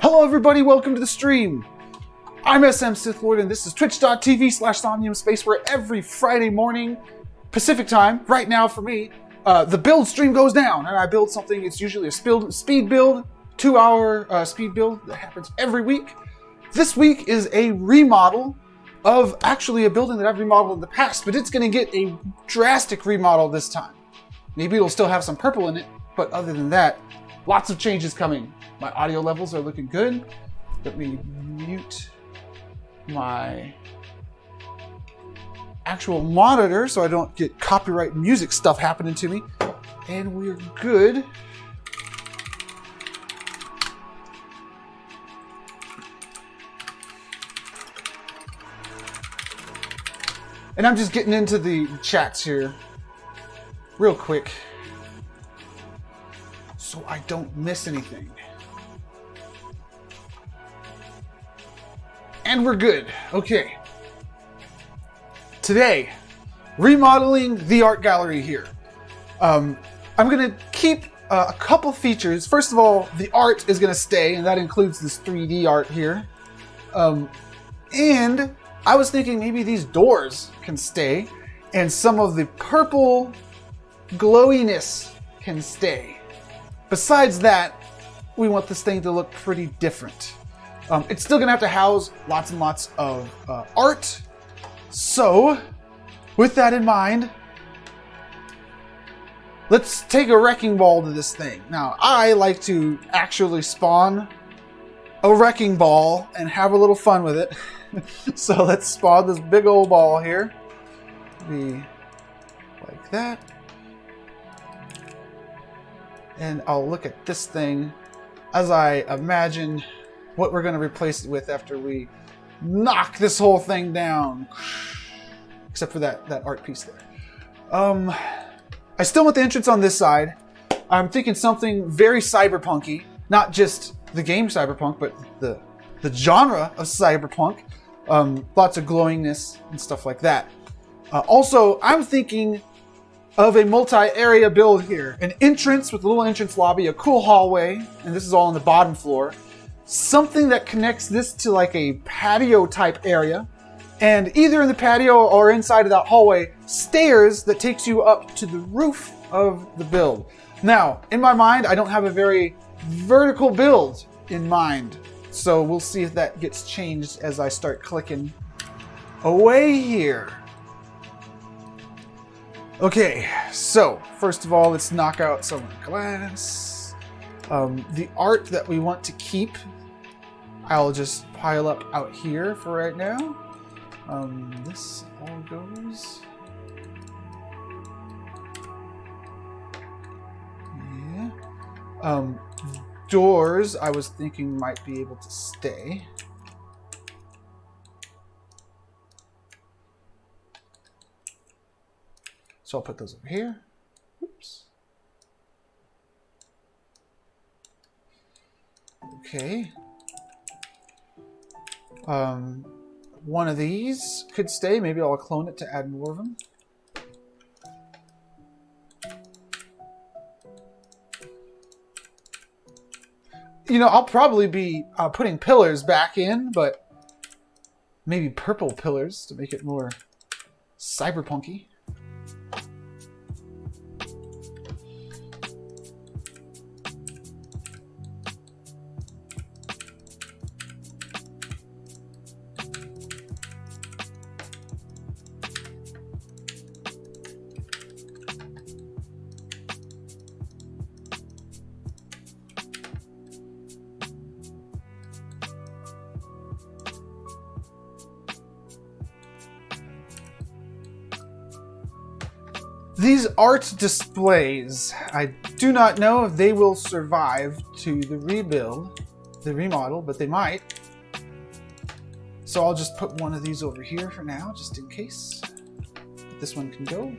Hello everybody, welcome to the stream. I'm SM Sith Lord and this is twitch.tv/Somnium space where every Friday morning, Pacific time, right now for me, the build stream goes down and I build something. It's usually a speed build, 2-hour speed build that happens every week. This week is a remodel of actually a building that I've remodeled in the past, but it's going to get a drastic remodel this time. Maybe it'll still have some purple in it, but other than that, lots of changes coming. My audio levels are looking good. Let me mute my actual monitor so I don't get copyright music stuff happening to me. And we're good. And I'm just getting into the chats here real quick so I don't miss anything. And we're good. Okay. Today, remodeling the art gallery here. I'm going to keep a couple features. First of all, the art is going to stay, and that includes this 3D art here. And I was thinking maybe these doors can stay, and some of the purple glowiness can stay. Besides that, we want this thing to look pretty different. It's still going to have to house lots and lots of art. So, with that in mind, let's take a wrecking ball to this thing. Now, I like to actually spawn a wrecking ball and have a little fun with it. So let's spawn this big old ball here. Be like that. And I'll look at this thing as I imagine what we're going to replace it with after we knock this whole thing down. Except for that art piece there. I still want the entrance on this side. I'm thinking something very cyberpunky. Not just the game cyberpunk, but the genre of cyberpunk. Lots of glowingness and stuff like that. Also, I'm thinking of a multi-area build here. An entrance with a little entrance lobby, a cool hallway, and this is all on the bottom floor. Something that connects this to like a patio type area. And either in the patio or inside of that hallway, stairs that takes you up to the roof of the build. Now, in my mind, I don't have a very vertical build in mind. So we'll see if that gets changed as I start clicking away here. Okay, so first of all, let's knock out some glass. The art that we want to keep, I'll just pile up out here for right now. This all goes. Yeah. Doors, I was thinking might be able to stay. So I'll put those over here. Oops. Okay. One of these could stay. Maybe I'll clone it to add more of them. You know, I'll probably be putting pillars back in, but maybe purple pillars to make it more cyberpunky. These art displays, I do not know if they will survive to the rebuild, the remodel, but they might. So I'll just put one of these over here for now, just in case. This one can go.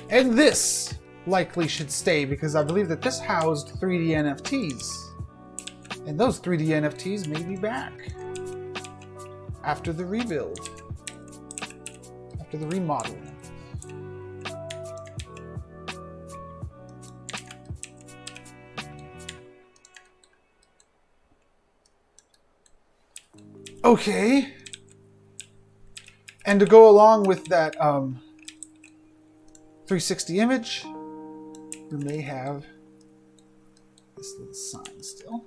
And this likely should stay because I believe that this housed 3D NFTs. And those 3D NFTs may be back after the rebuild, after the remodel. Okay. And to go along with that 360 image, we may have this little sign still.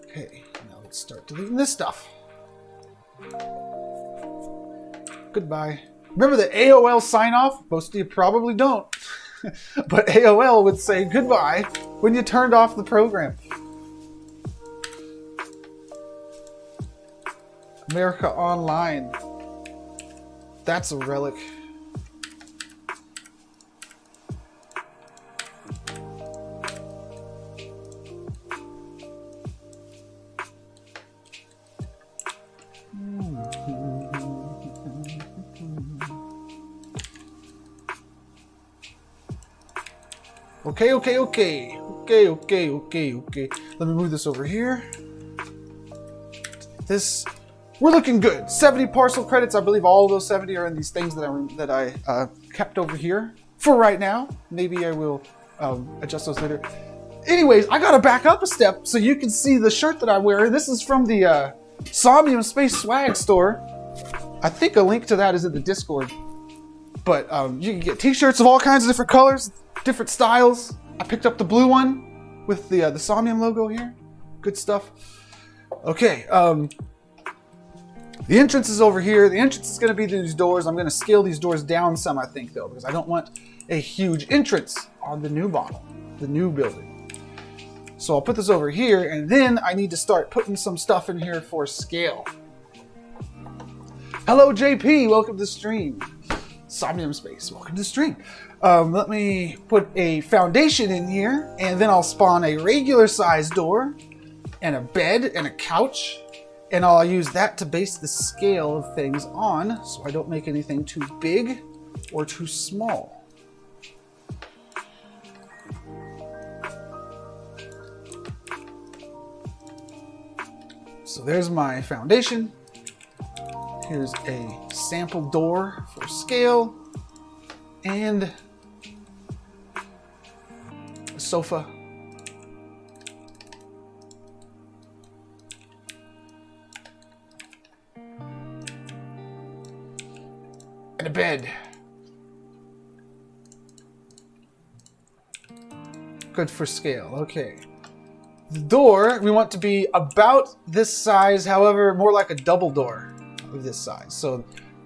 Okay, now let's start deleting this stuff. Goodbye. Remember the AOL sign-off? Most of you probably don't. But AOL would say goodbye when you turned off the program. America Online. That's a relic. Okay. Let me move this over here. We're looking good. 70 parcel credits. I believe all of those 70 are in these things that I kept over here for right now. Maybe I will adjust those later. Anyways, I gotta back up a step so you can see the shirt that I wear. This is from the Somnium Space Swag store. I think a link to that is in the Discord. But you can get t-shirts of all kinds of different colors, different styles. I picked up the blue one with the Somnium logo here. Good stuff. Okay, the entrance is over here. The entrance is going to be these doors. I'm going to scale these doors down some, I think, though, because I don't want a huge entrance on the new model, the new building. So I'll put this over here, and then I need to start putting some stuff in here for scale. Hello, JP. Welcome to the stream. Somnium Space. Welcome to the stream. Let me put a foundation in here, and then I'll spawn a regular size door, and a bed, and a couch. And I'll use that to base the scale of things on, so I don't make anything too big or too small. So there's my foundation. Here's a sample door for scale, and a sofa. And a bed. Good for scale. Okay. The door we want to be about this size, however, more like a double door of this size. So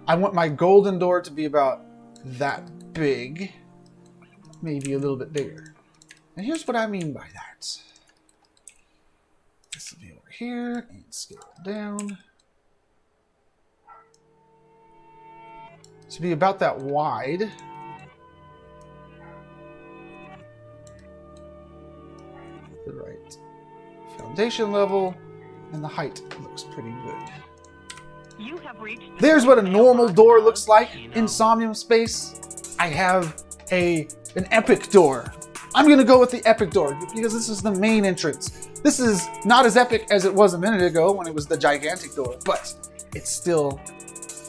I want my golden door to be about that big, maybe a little bit bigger. And here's what I mean by that. This will be over here and scale down. To be about that wide. The right foundation level, and the height looks pretty good. There's what a normal door looks like in Somnium Space. I have an epic door. I'm gonna go with the epic door because this is the main entrance. This is not as epic as it was a minute ago when it was the gigantic door, but it's still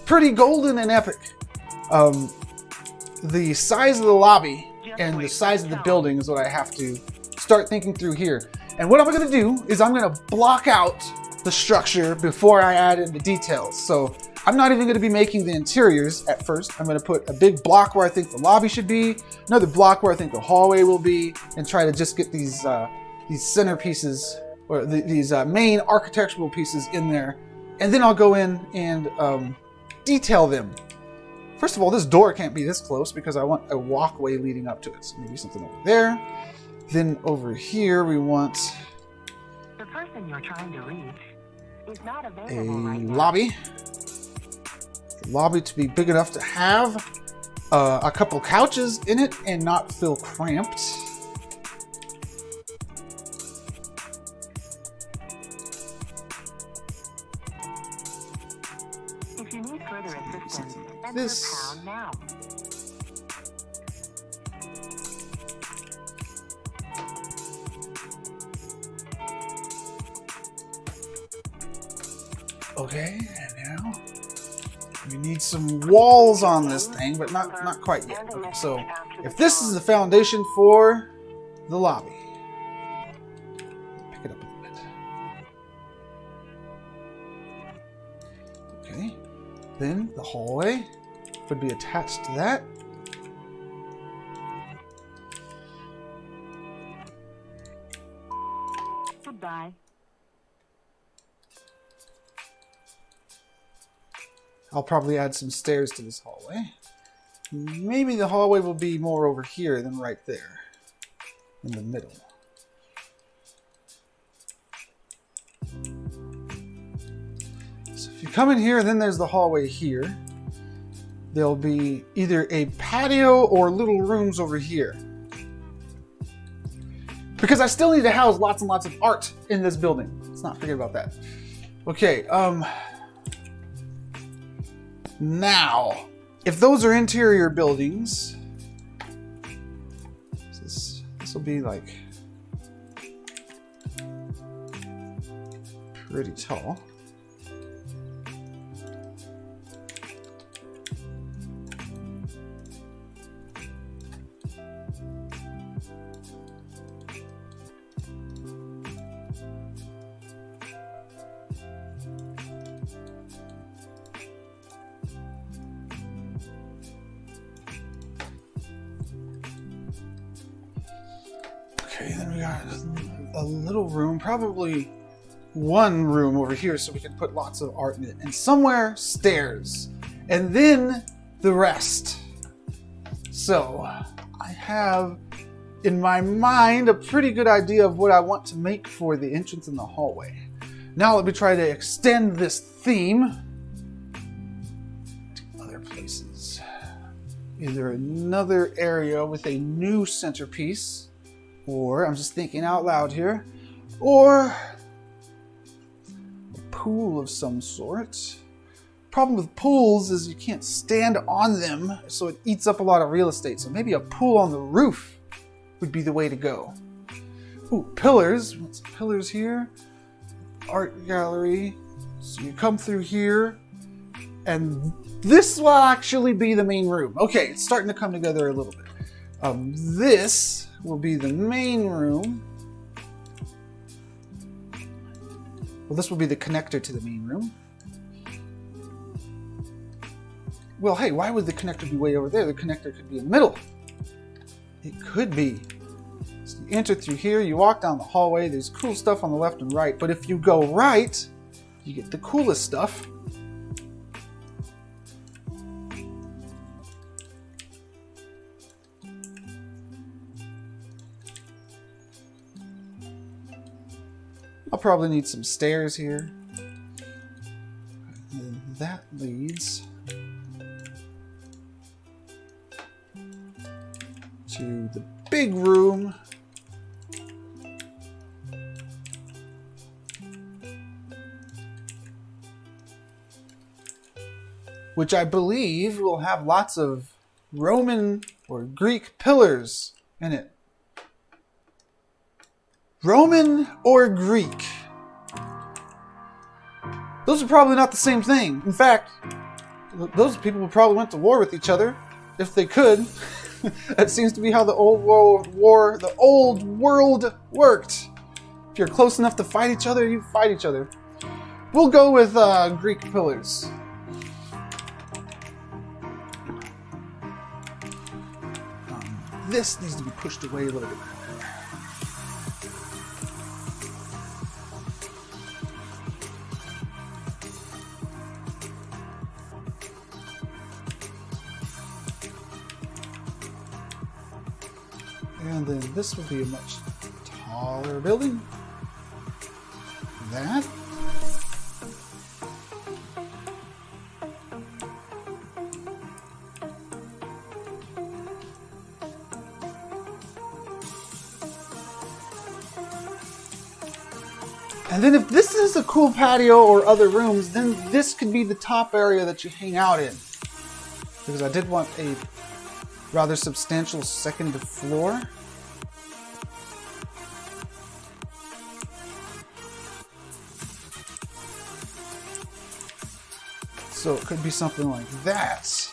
pretty golden and epic. The size of the lobby and the size of the building is what I have to start thinking through here. And what I'm going to do is I'm going to block out the structure before I add in the details. So I'm not even going to be making the interiors at first. I'm going to put a big block where I think the lobby should be, another block where I think the hallway will be, and try to just get these centerpieces or these main architectural pieces in there. And then I'll go in and detail them. First of all, this door can't be this close because I want a walkway leading up to it. So maybe something over there. Then over here we want the person you're trying to reach is not a available right now. lobby. The lobby to be big enough to have a couple couches in it and not feel cramped. further assistance, Something like enter this. pound now. Okay, and now we need some walls on this thing, but not quite yet. Okay, so if this is the foundation for the lobby, pick it up a little bit. Okay, then the hallway would be attached to that. Goodbye. I'll probably add some stairs to this hallway. Maybe the hallway will be more over here than right there in the middle. So if you come in here, then there's the hallway here. There'll be either a patio or little rooms over here. Because I still need to house lots and lots of art in this building. Let's not forget about that. Okay, now, if those are interior buildings, this will be like pretty tall. Okay, then we got a little room, probably one room over here so we can put lots of art in it. And somewhere, stairs. And then the rest. So, I have in my mind a pretty good idea of what I want to make for the entrance in the hallway. Now let me try to extend this theme to other places. Either another area with a new centerpiece, or, I'm just thinking out loud here, or a pool of some sort. Problem with pools is you can't stand on them, so it eats up a lot of real estate. So maybe a pool on the roof would be the way to go. Ooh, pillars. Want some pillars here. Art gallery. So you come through here, and this will actually be the main room. Okay, it's starting to come together a little bit. This will be the main room. Well, this will be the connector to the main room. Well, hey, why would the connector be way over there? The connector could be in the middle. It could be. So you enter through here, you walk down the hallway, there's cool stuff on the left and right, but if you go right, you get the coolest stuff. I'll probably need some stairs here. And that leads to the big room. Which I believe will have lots of Roman or Greek pillars in it. Roman or Greek? Those are probably not the same thing. In fact, those people probably went to war with each other if they could. That seems to be how the old world worked. If you're close enough to fight each other, you fight each other. We'll go with Greek pillars. This needs to be pushed away a little bit. And then this would be a much taller building. That. And then if this is a cool patio or other rooms, then this could be the top area that you hang out in. Because I did want a rather substantial second floor. So it could be something like that.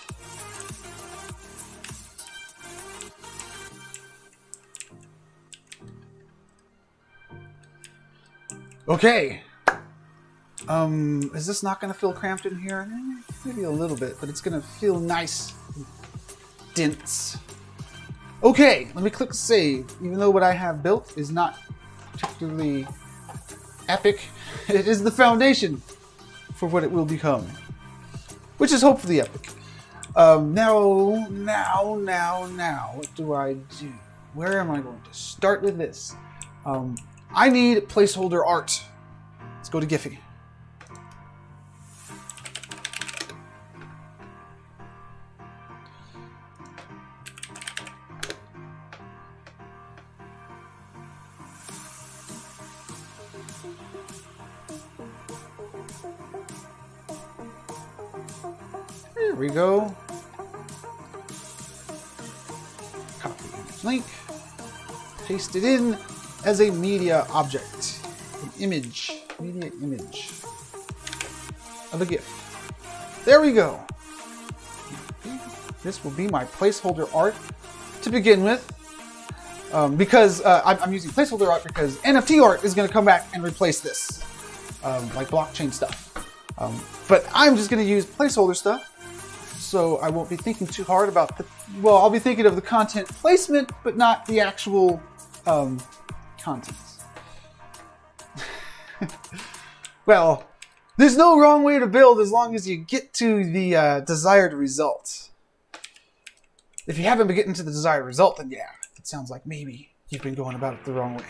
Okay. Is this not going to feel cramped in here? Maybe a little bit, but it's going to feel nice and dense. Okay, let me click save. Even though what I have built is not particularly epic, it is the foundation for what it will become, which is hopefully epic. Now, what do I do? Where am I going to start with this? I need placeholder art. Let's go to Giphy. There we go. Copy link. Paste it in as a media object. An image. Media image. Of a GIF. There we go. This will be my placeholder art to begin with. Because I'm using placeholder art because NFT art is going to come back and replace this. Like blockchain stuff. But I'm just going to use placeholder stuff. So I won't be thinking too hard about the... Well, I'll be thinking of the content placement, but not the actual contents. Well, there's no wrong way to build as long as you get to the desired result. If you haven't been getting to the desired result, then yeah, it sounds like maybe you've been going about it the wrong way.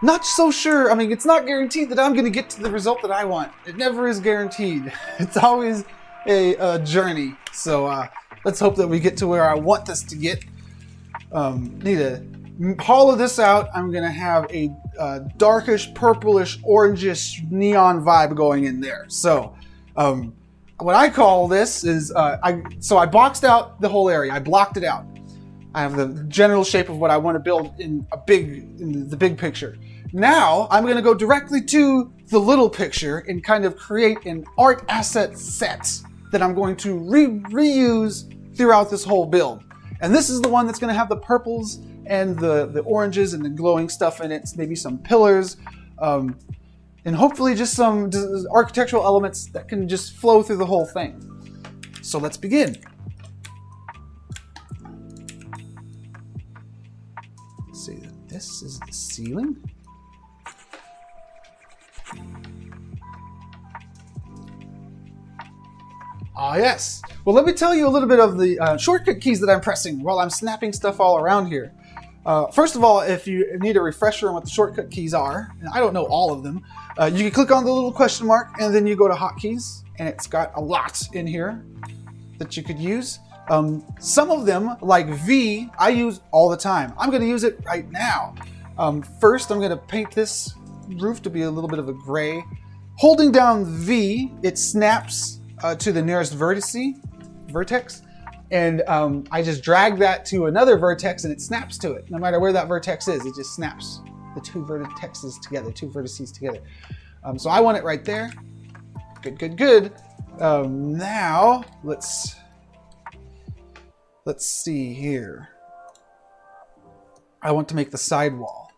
Not so sure. I mean, it's not guaranteed that I'm going to get to the result that I want. It never is guaranteed. It's always a journey. So let's hope that we get to where I want this to get. Need to hollow this out. I'm going to have a darkish, purplish, orangish neon vibe going in there. So what I call this is, I boxed out the whole area. I blocked it out. I have the general shape of what I want to build in the big picture. Now I'm going to go directly to the little picture and kind of create an art asset set that I'm going to reuse throughout this whole build. And this is the one that's going to have the purples and the oranges and the glowing stuff in it, maybe some pillars, and hopefully just some architectural elements that can just flow through the whole thing. So let's begin. Let's see, this is the ceiling. Ah, yes. Well, let me tell you a little bit of the shortcut keys that I'm pressing while I'm snapping stuff all around here. First of all, if you need a refresher on what the shortcut keys are, and I don't know all of them, you can click on the little question mark and then you go to hotkeys, and it's got a lot in here that you could use. Some of them, like V, I use all the time. I'm going to use it right now. First, I'm going to paint this roof to be a little bit of a gray. Holding down V, it snaps to the nearest vertex, and I just drag that to another vertex and it snaps to it. No matter where that vertex is, it just snaps the two vertices together, two vertices together. So I want it right there. Good, good, good. Now let's see here. I want to make the sidewall.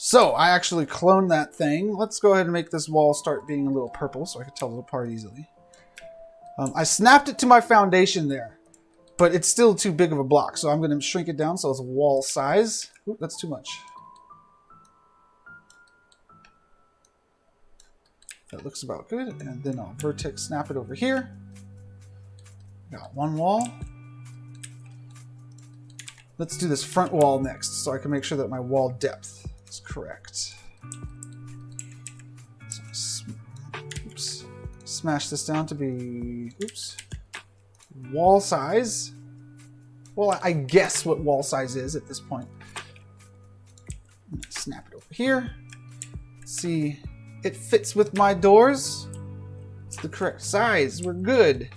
So I actually cloned that thing. Let's go ahead and make this wall start being a little purple so I can tell it apart easily. I snapped it to my foundation there, but it's still too big of a block. So I'm going to shrink it down so it's wall size. Oop, that's too much. That looks about good. And then I'll vertex snap it over here. Got one wall. Let's do this front wall next so I can make sure that my wall depth is correct. So, oops. Smash this down to be, oops, wall size. Well, I guess what wall size is at this point. Snap it over here. See, it fits with my doors. It's the correct size. We're good.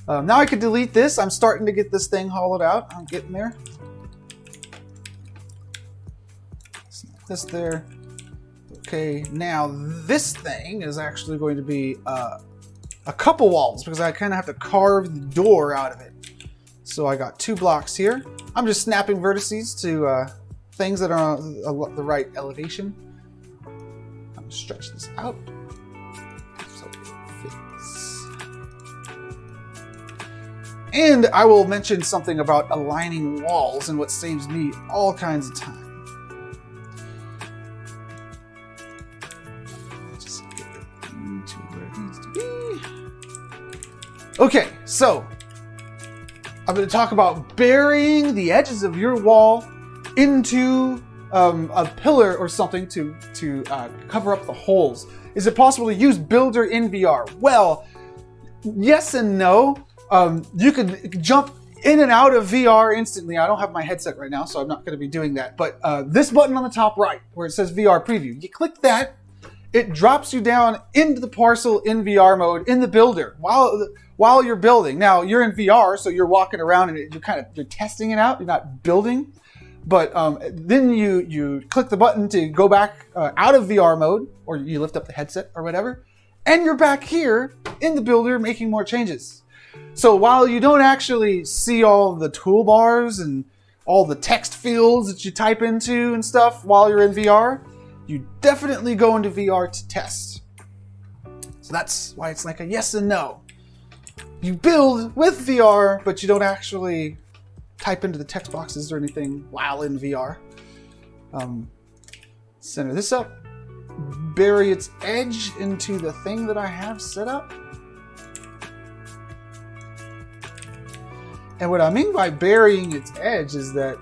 Now I could delete this. I'm starting to get this thing hollowed out. I'm getting there. Snap this there. Okay, now this thing is actually going to be a couple walls because I kind of have to carve the door out of it. So I got 2 blocks here. I'm just snapping vertices to things that are on the right elevation. I'm going to stretch this out so it fits. And I will mention something about aligning walls and what saves me all kinds of time. Just get it into where it needs to be. Okay, so I'm going to talk about burying the edges of your wall into a pillar or something to cover up the holes. Is it possible to use Builder in VR? Well, yes and no. You can jump in and out of VR instantly. I don't have my headset right now, so I'm not going to be doing that. But this button on the top right, where it says VR Preview, you click that, it drops you down into the parcel in VR mode in the Builder while you're building. Now you're in VR, so you're walking around and you're testing it out. You're not building, but then you click the button to go back out of VR mode, or you lift up the headset or whatever, and you're back here in the Builder making more changes. So while you don't actually see all the toolbars and all the text fields that you type into and stuff while you're in VR, you definitely go into VR to test. So that's why it's like a yes and no. You build with VR, but you don't actually type into the text boxes or anything while in VR. Center this up. Bury its edge into the thing that I have set up. And what I mean by burying its edge is that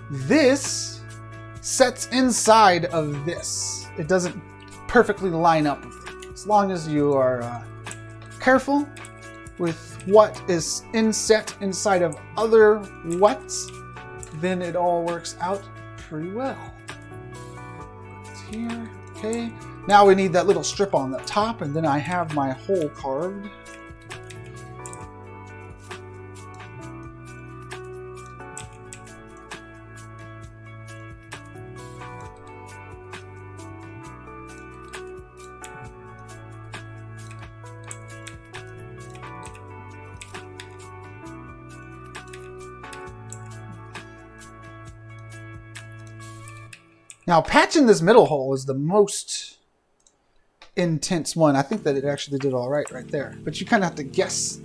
this sets inside of this. It doesn't perfectly line up with it. As long as you are careful with what is inset inside of other what's, then it all works out pretty well. It's here, okay. Now we need that little strip on the top, and then I have my hole carved. Now, patching this middle hole is the most intense one. I think that it actually did all right there. But you kind of have to guess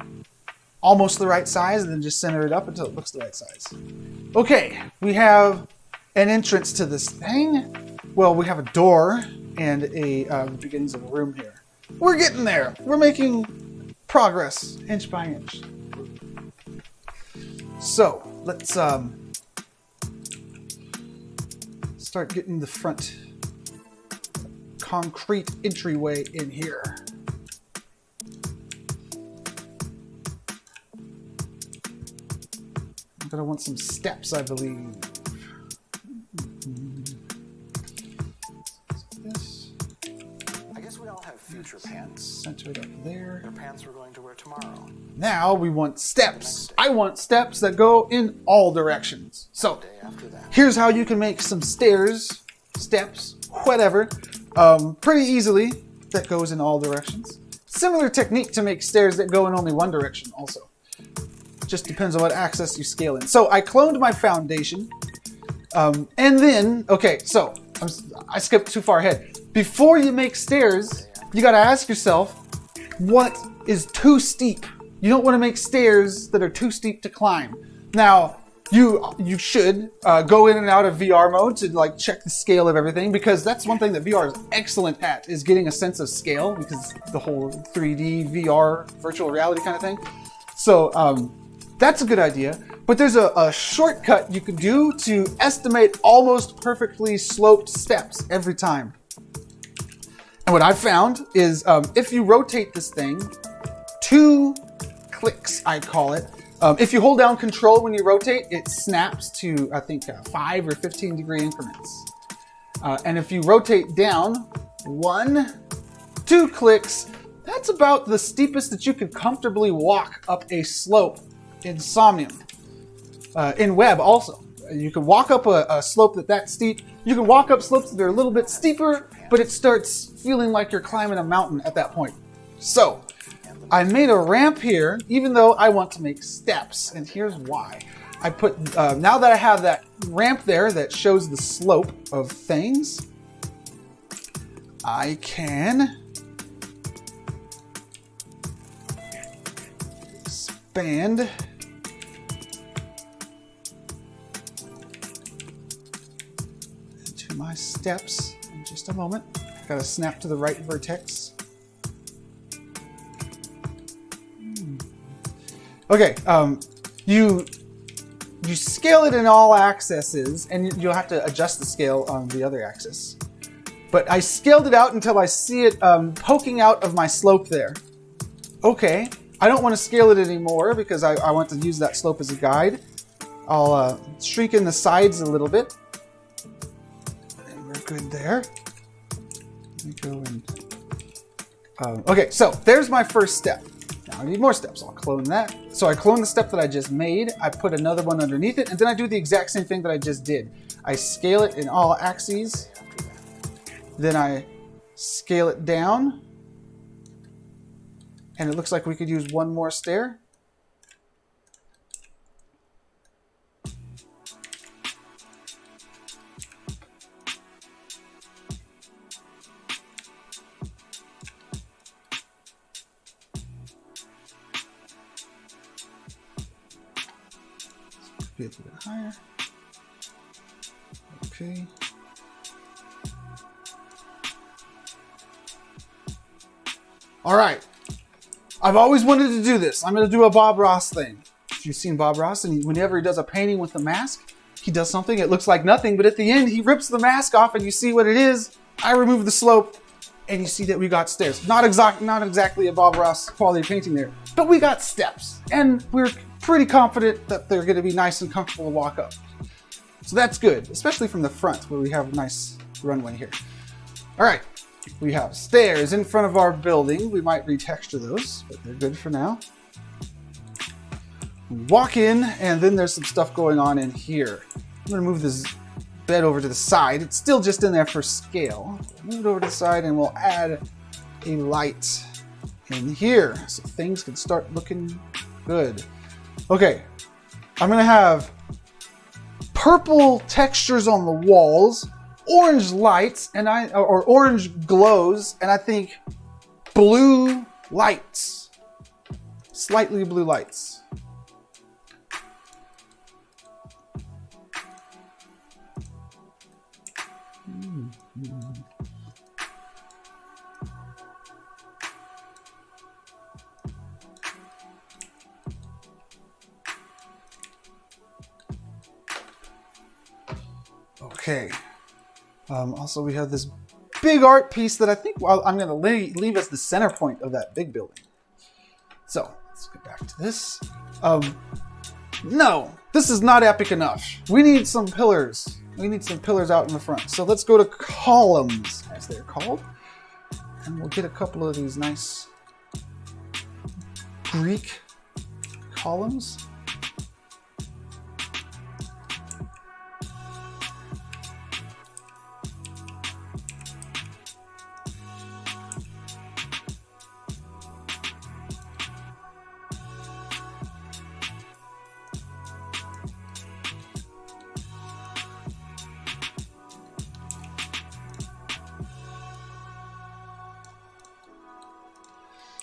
almost the right size and then just center it up until it looks the right size. Okay, we have an entrance to this thing. Well, we have a door and a beginnings of a room here. We're getting there. We're making progress inch by inch. So, let's start getting the front concrete entryway in here. I'm gonna want some steps, I believe. This. I guess we all have future pants. Center it up there. Your pants we're going to wear tomorrow. Now we want steps. I want steps that go in all directions. So Day after that. here's how you can make some stairs, steps, whatever, pretty easily that goes in all directions. Similar technique to make stairs that go in only one direction also. Just depends on what axis you scale in. So I cloned my foundation. And then, okay, so I skipped too far ahead. Before you make stairs, you gotta ask yourself, what is too steep? You don't wanna make stairs that are too steep to climb. Now, you should go in and out of VR mode to like check the scale of everything, because that's one thing that VR is excellent at, is getting a sense of scale, because the whole 3D VR virtual reality kind of thing. So that's a good idea. But there's a shortcut you can do to estimate almost perfectly sloped steps every time. And what I found is if you rotate this thing 2 clicks, I call it. If you hold down control when you rotate, it snaps to, I think, 5 or 15 degree increments. And if you rotate down 1, 2 clicks, that's about the steepest that you could comfortably walk up a slope in Somnium. In Web also. You can walk up a slope that's steep. You can walk up slopes that are a little bit steeper, but it starts feeling like you're climbing a mountain at that point. So, I made a ramp here, even though I want to make steps, and here's why. I put, now that I have that ramp there that shows the slope of things, I can expand into my steps in just a moment. I've got to snap to the right vertex. Okay, you scale it in all axes, and you'll have to adjust the scale on the other axis. But I scaled it out until I see it poking out of my slope there. Okay, I don't want to scale it anymore because I want to use that slope as a guide. I'll shrink in the sides a little bit. And we're good there. Let me go and... okay, so there's my first step. Now I need more steps. I'll clone that. So I clone the step that I just made. I put another one underneath it, and then I do the exact same thing that I just did. I scale it in all axes. Then I scale it down. And it looks like we could use one more stair. Be a little bit higher. Okay. All right. I've always wanted to do this. I'm going to do a Bob Ross thing. If you've seen Bob Ross, and whenever he does a painting with the mask, he does something. It looks like nothing, but at the end, he rips the mask off, and you see what it is. I remove the slope, and you see that we got stairs. Not exactly a Bob Ross quality painting there, but we got steps, and we're pretty confident that they're going to be nice and comfortable to walk up. So that's good, especially from the front where we have a nice runway here. All right, we have stairs in front of our building. We might retexture those, but they're good for now. We walk in, and then there's some stuff going on in here. I'm going to move this bed over to the side. It's still just in there for scale. Move it over to the side, and we'll add a light in here so things can start looking good. Okay, I'm gonna have purple textures on the walls, orange lights, or orange glows, and I think blue lights, slightly blue lights. Okay. Also, we have this big art piece that I think I'm going to leave as the center point of that big building. So, let's get back to this. No, this is not epic enough. We need some pillars. We need some pillars out in the front. So let's go to columns, as they're called. And we'll get a couple of these nice Greek columns.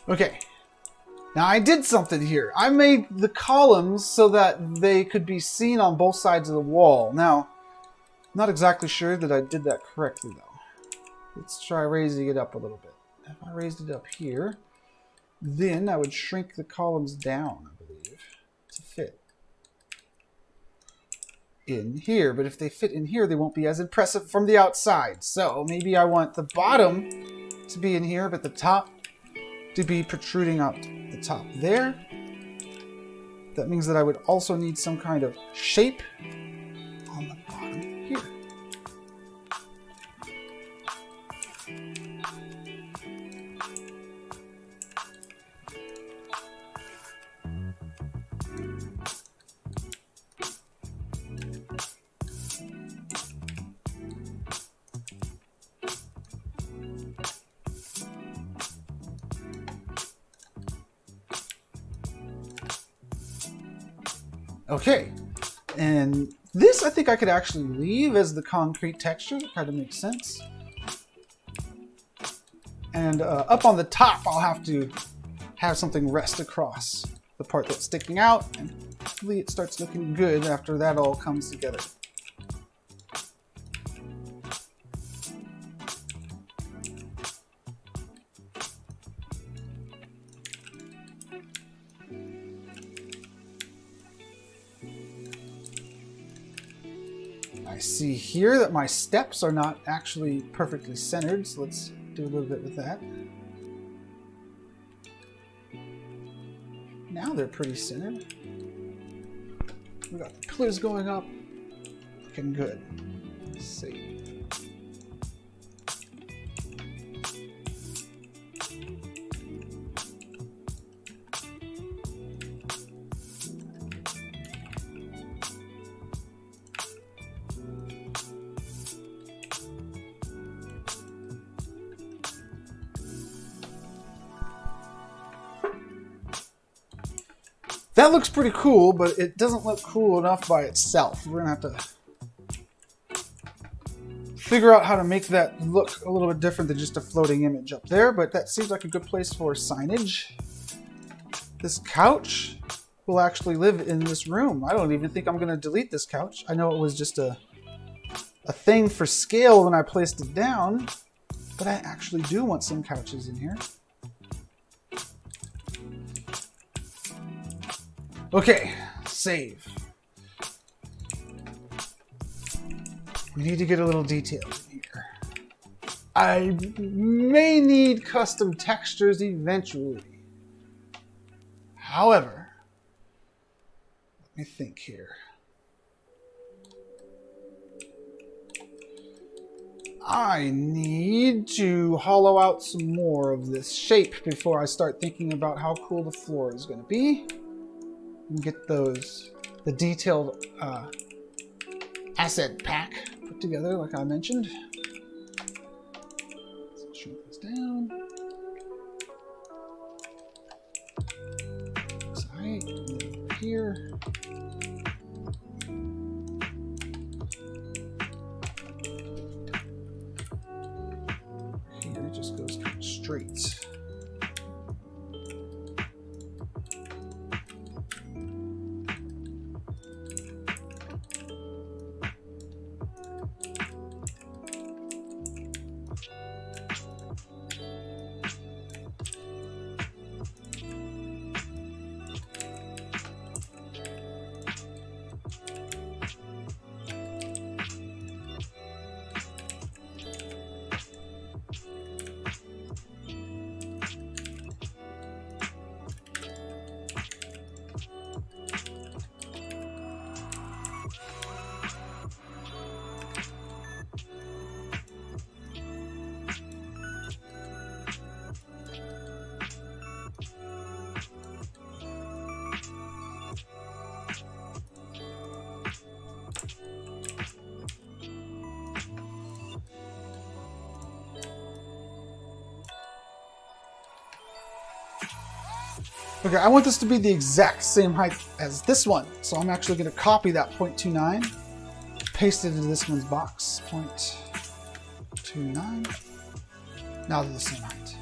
Okay, now I did something here. I made the columns so that they could be seen on both sides of the wall. Now, I'm not exactly sure that I did that correctly though. Let's try raising it up a little bit. If I raised it up here, then I would shrink the columns down, I believe, to fit in here. But if they fit in here, they won't be as impressive from the outside. So maybe I want the bottom to be in here, but the top to be protruding out the top there. That means that I would also need some kind of shape on the bottom here. Okay, and this I think I could actually leave as the concrete texture. It kind of makes sense. And up on the top, I'll have to have something rest across the part that's sticking out, and hopefully it starts looking good after that all comes together. I see here that my steps are not actually perfectly centered, so let's do a little bit with that. Now they're pretty centered. We got the pillars going up. Looking good. Let's see. That looks pretty cool, but it doesn't look cool enough by itself. We're gonna have to figure out how to make that look a little bit different than just a floating image up there, but that seems like a good place for signage. This couch will actually live in this room. I don't even think I'm gonna delete this couch. I know it was just a thing for scale when I placed it down, but I actually do want some couches in here. Okay, save. We need to get a little detail in here. I may need custom textures eventually. However, let me think here. I need to hollow out some more of this shape before I start thinking about how cool the floor is going to be. And get the detailed asset pack put together like I mentioned. Let's shrink this down. This height, over here. Here it just goes kind of straight. Okay, I want this to be the exact same height as this one, so I'm actually going to copy that 0.29, paste it into this one's box, 0.29. Now they're the same height.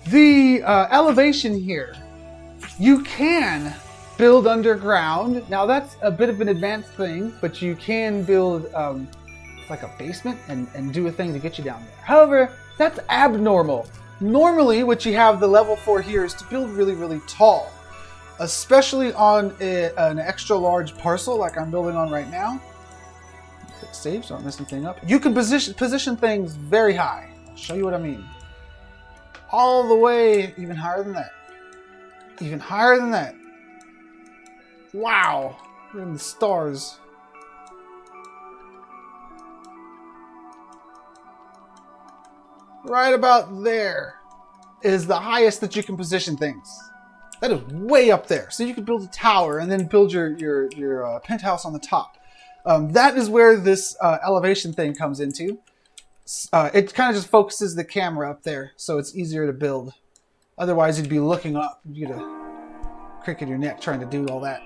The elevation here, you can build underground. Now that's a bit of an advanced thing, but you can build like a basement and do a thing to get you down there. However, that's abnormal. Normally what you have the level for here is to build really, really tall, especially on an extra large parcel like I'm building on right now. Click save so I don't mess anything up. You can position things very high. I'll show you what I mean. All the way, even higher than that. Even higher than that. Wow. We're in the stars. Right about there is the highest that you can position things. That is way up there. So you can build a tower and then build your penthouse on the top. That is where this elevation thing comes into. It kind of just focuses the camera up there, so it's easier to build. Otherwise, you'd be looking up. You'd get a crick in your neck trying to do all that.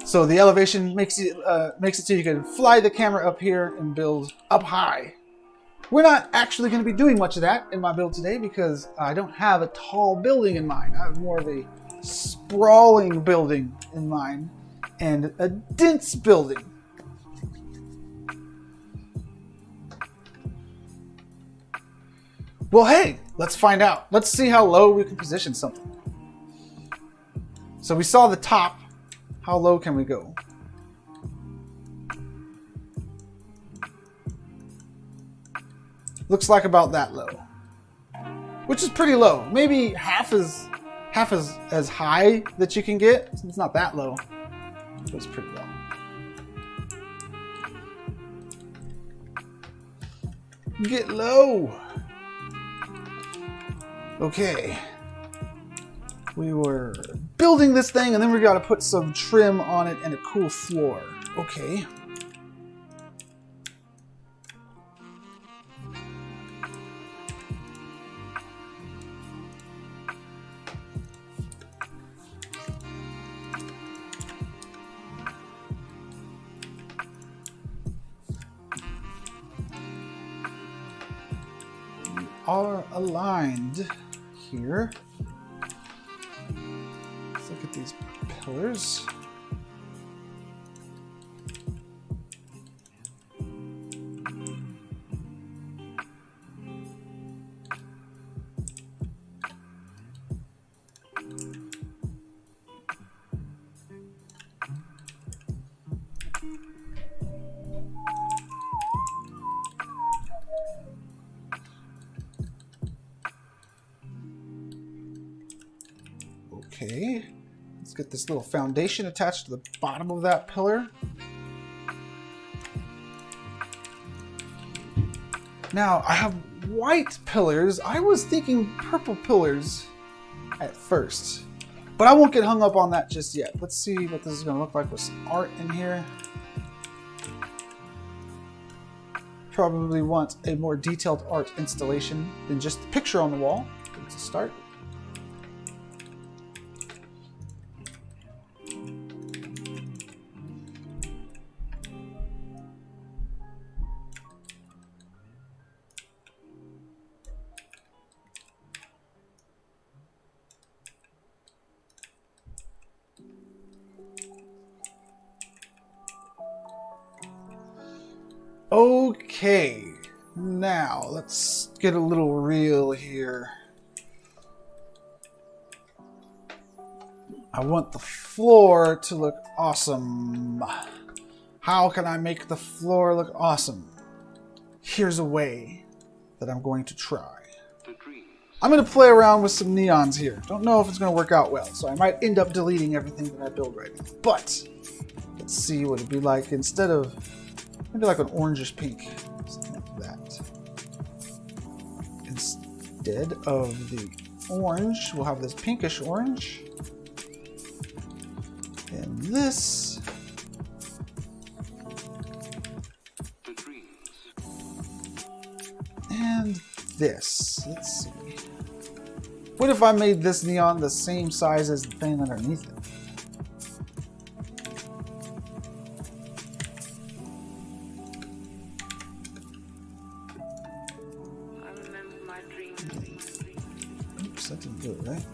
So the elevation makes it so you can fly the camera up here and build up high. We're not actually going to be doing much of that in my build today because I don't have a tall building in mind. I have more of a sprawling building in mind and a dense building. Well, hey, let's find out. Let's see how low we can position something. So we saw the top. How low can we go? Looks like about that low, which is pretty low. Maybe half as high that you can get. It's not that low, but it's pretty low. Get low. Okay. We were building this thing, and then we got to put some trim on it and a cool floor. Okay. We are aligned here. Let's look at these pillars. Okay, let's get this little foundation attached to the bottom of that pillar. Now, I have white pillars. I was thinking purple pillars at first, but I won't get hung up on that just yet. Let's see what this is going to look like with some art in here. Probably want a more detailed art installation than just the picture on the wall. Let's start. Okay, now let's get a little real here. I want the floor to look awesome. How can I make the floor look awesome? Here's a way that I'm going to try. I'm going to play around with some neons here. Don't know if it's going to work out well, so I might end up deleting everything that I build right now. But let's see what it'd be like instead of maybe like an orangish pink, something like that. Instead of the orange, we'll have this pinkish orange. And this. And this. Let's see. What if I made this neon the same size as the thing underneath it? Oops, that didn't do it right.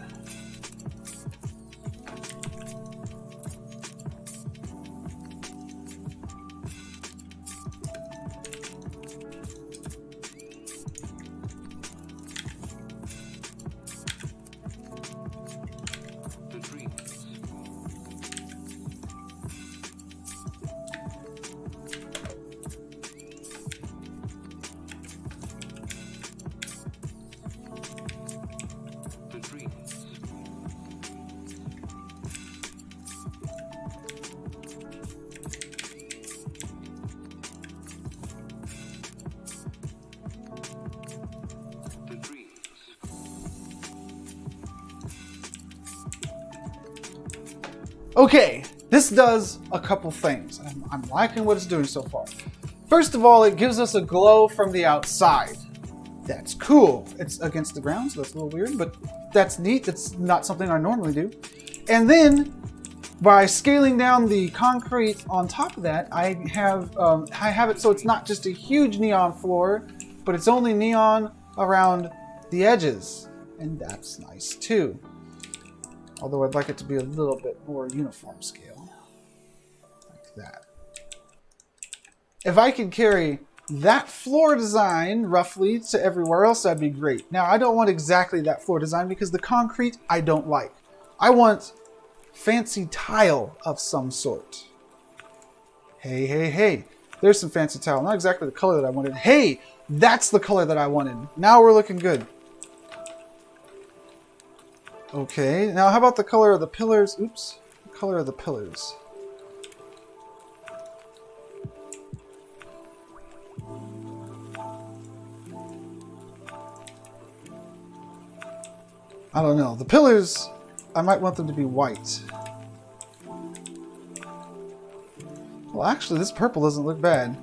Okay, this does a couple things. I'm liking what it's doing so far. First of all, it gives us a glow from the outside. That's cool. It's against the ground, so that's a little weird, but that's neat. That's not something I normally do. And then, by scaling down the concrete on top of that, I have it so it's not just a huge neon floor, but it's only neon around the edges, and that's nice too. Although I'd like it to be a little bit more uniform scale, like that. If I could carry that floor design roughly to everywhere else, that'd be great. Now, I don't want exactly that floor design because the concrete I don't like. I want fancy tile of some sort. Hey, hey, hey. There's some fancy tile. Not exactly the color that I wanted. Hey, that's the color that I wanted. Now we're looking good. Okay, now how about the color of the pillars? Oops, the color of the pillars. I don't know. The pillars, I might want them to be white. Well, actually, this purple doesn't look bad.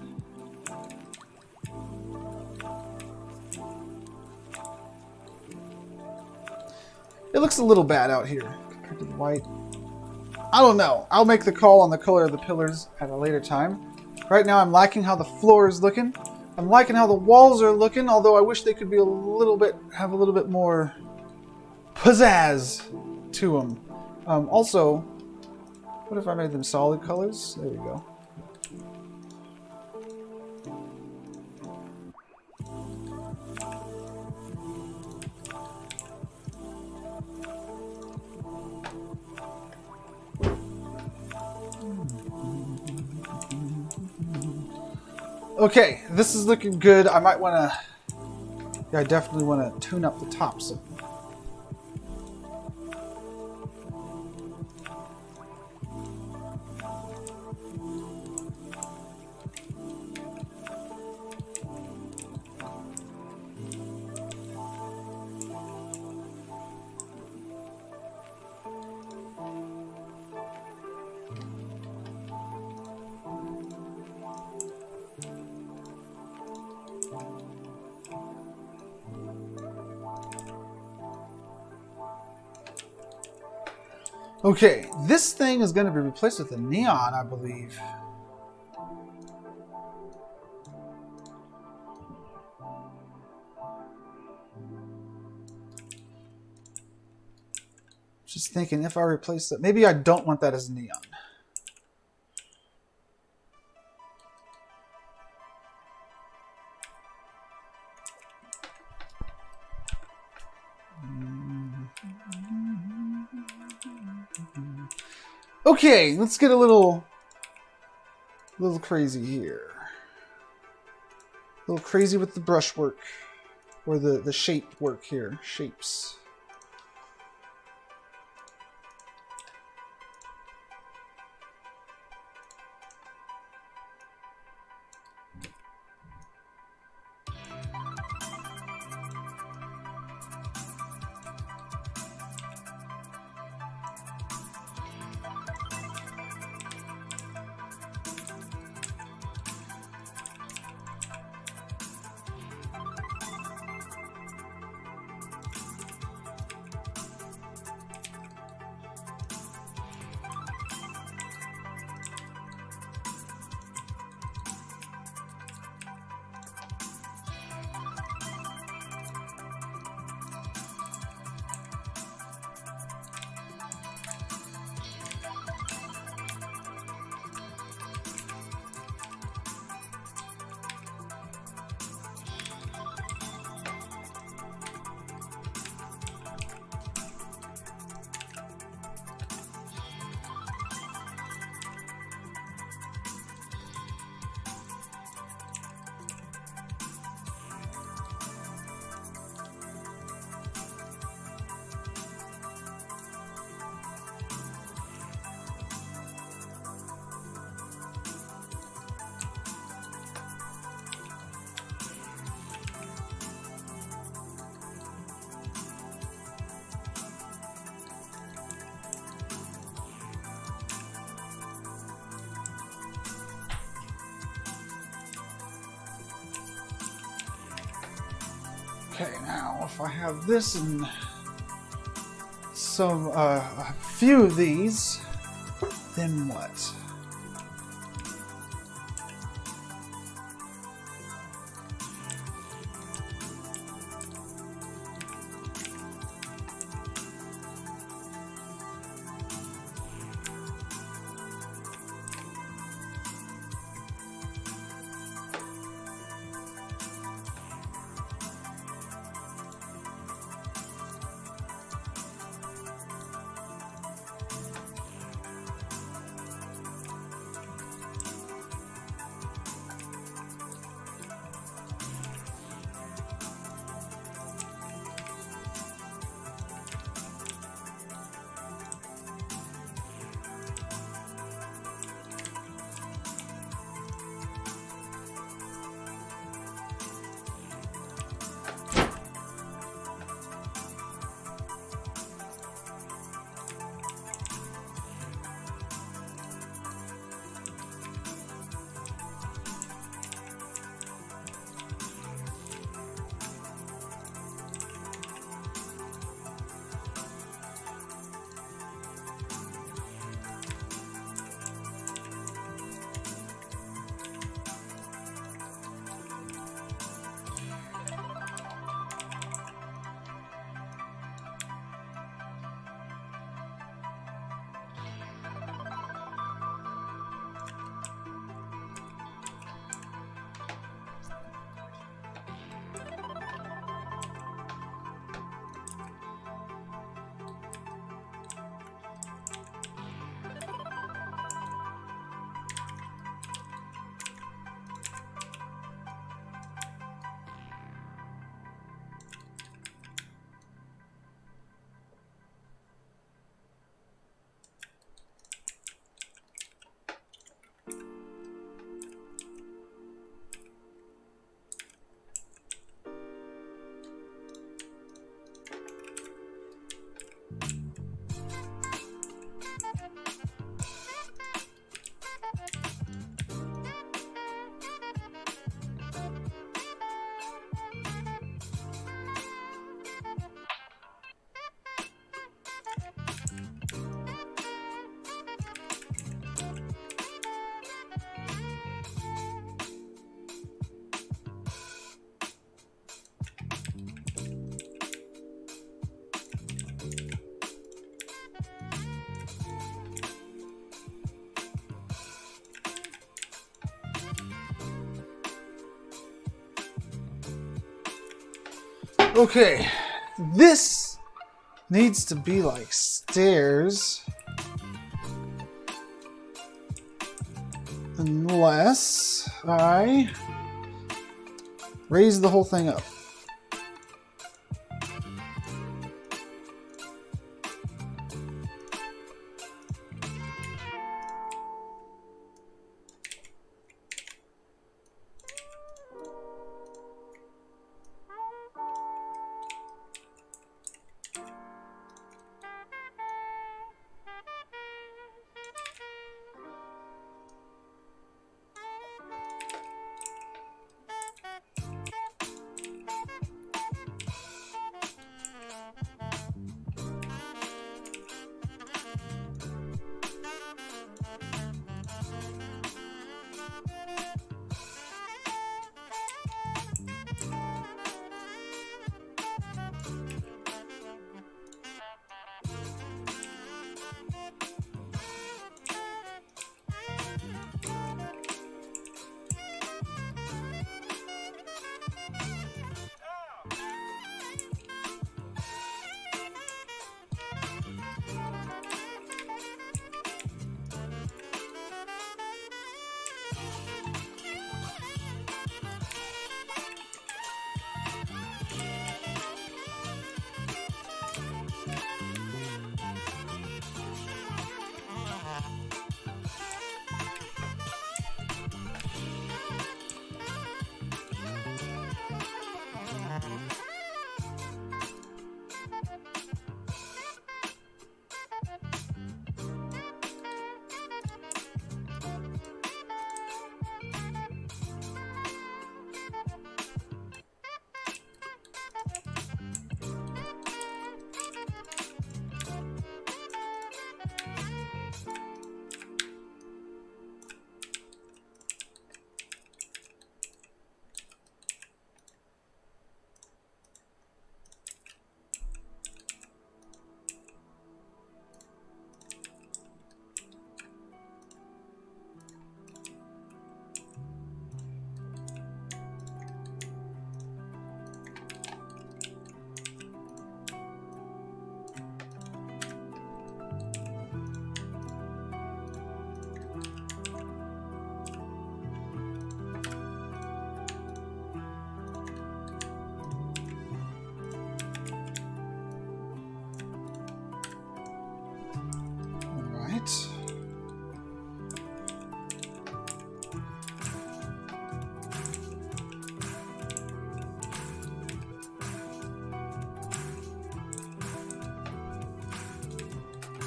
It looks a little bad out here compared to the white. I don't know. I'll make the call on the color of the pillars at a later time. Right now I'm liking how the floor is looking. I'm liking how the walls are looking, although I wish they could be have a little bit more pizzazz to them. Also, what if I made them solid colors? There we go. Okay, this is looking good. I might want to... Yeah, I definitely want to tune up the tops. Okay, this thing is going to be replaced with a neon, I believe. Just thinking, if I replace that, maybe I don't want that as neon. Okay, let's get a little crazy here. A little crazy with the brushwork, or the shape work here, shapes. Okay, now if I have this and some a few of these, then what? Okay, this needs to be like stairs. Unless I raise the whole thing up.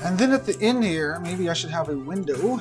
And then at the end here, maybe I should have a window.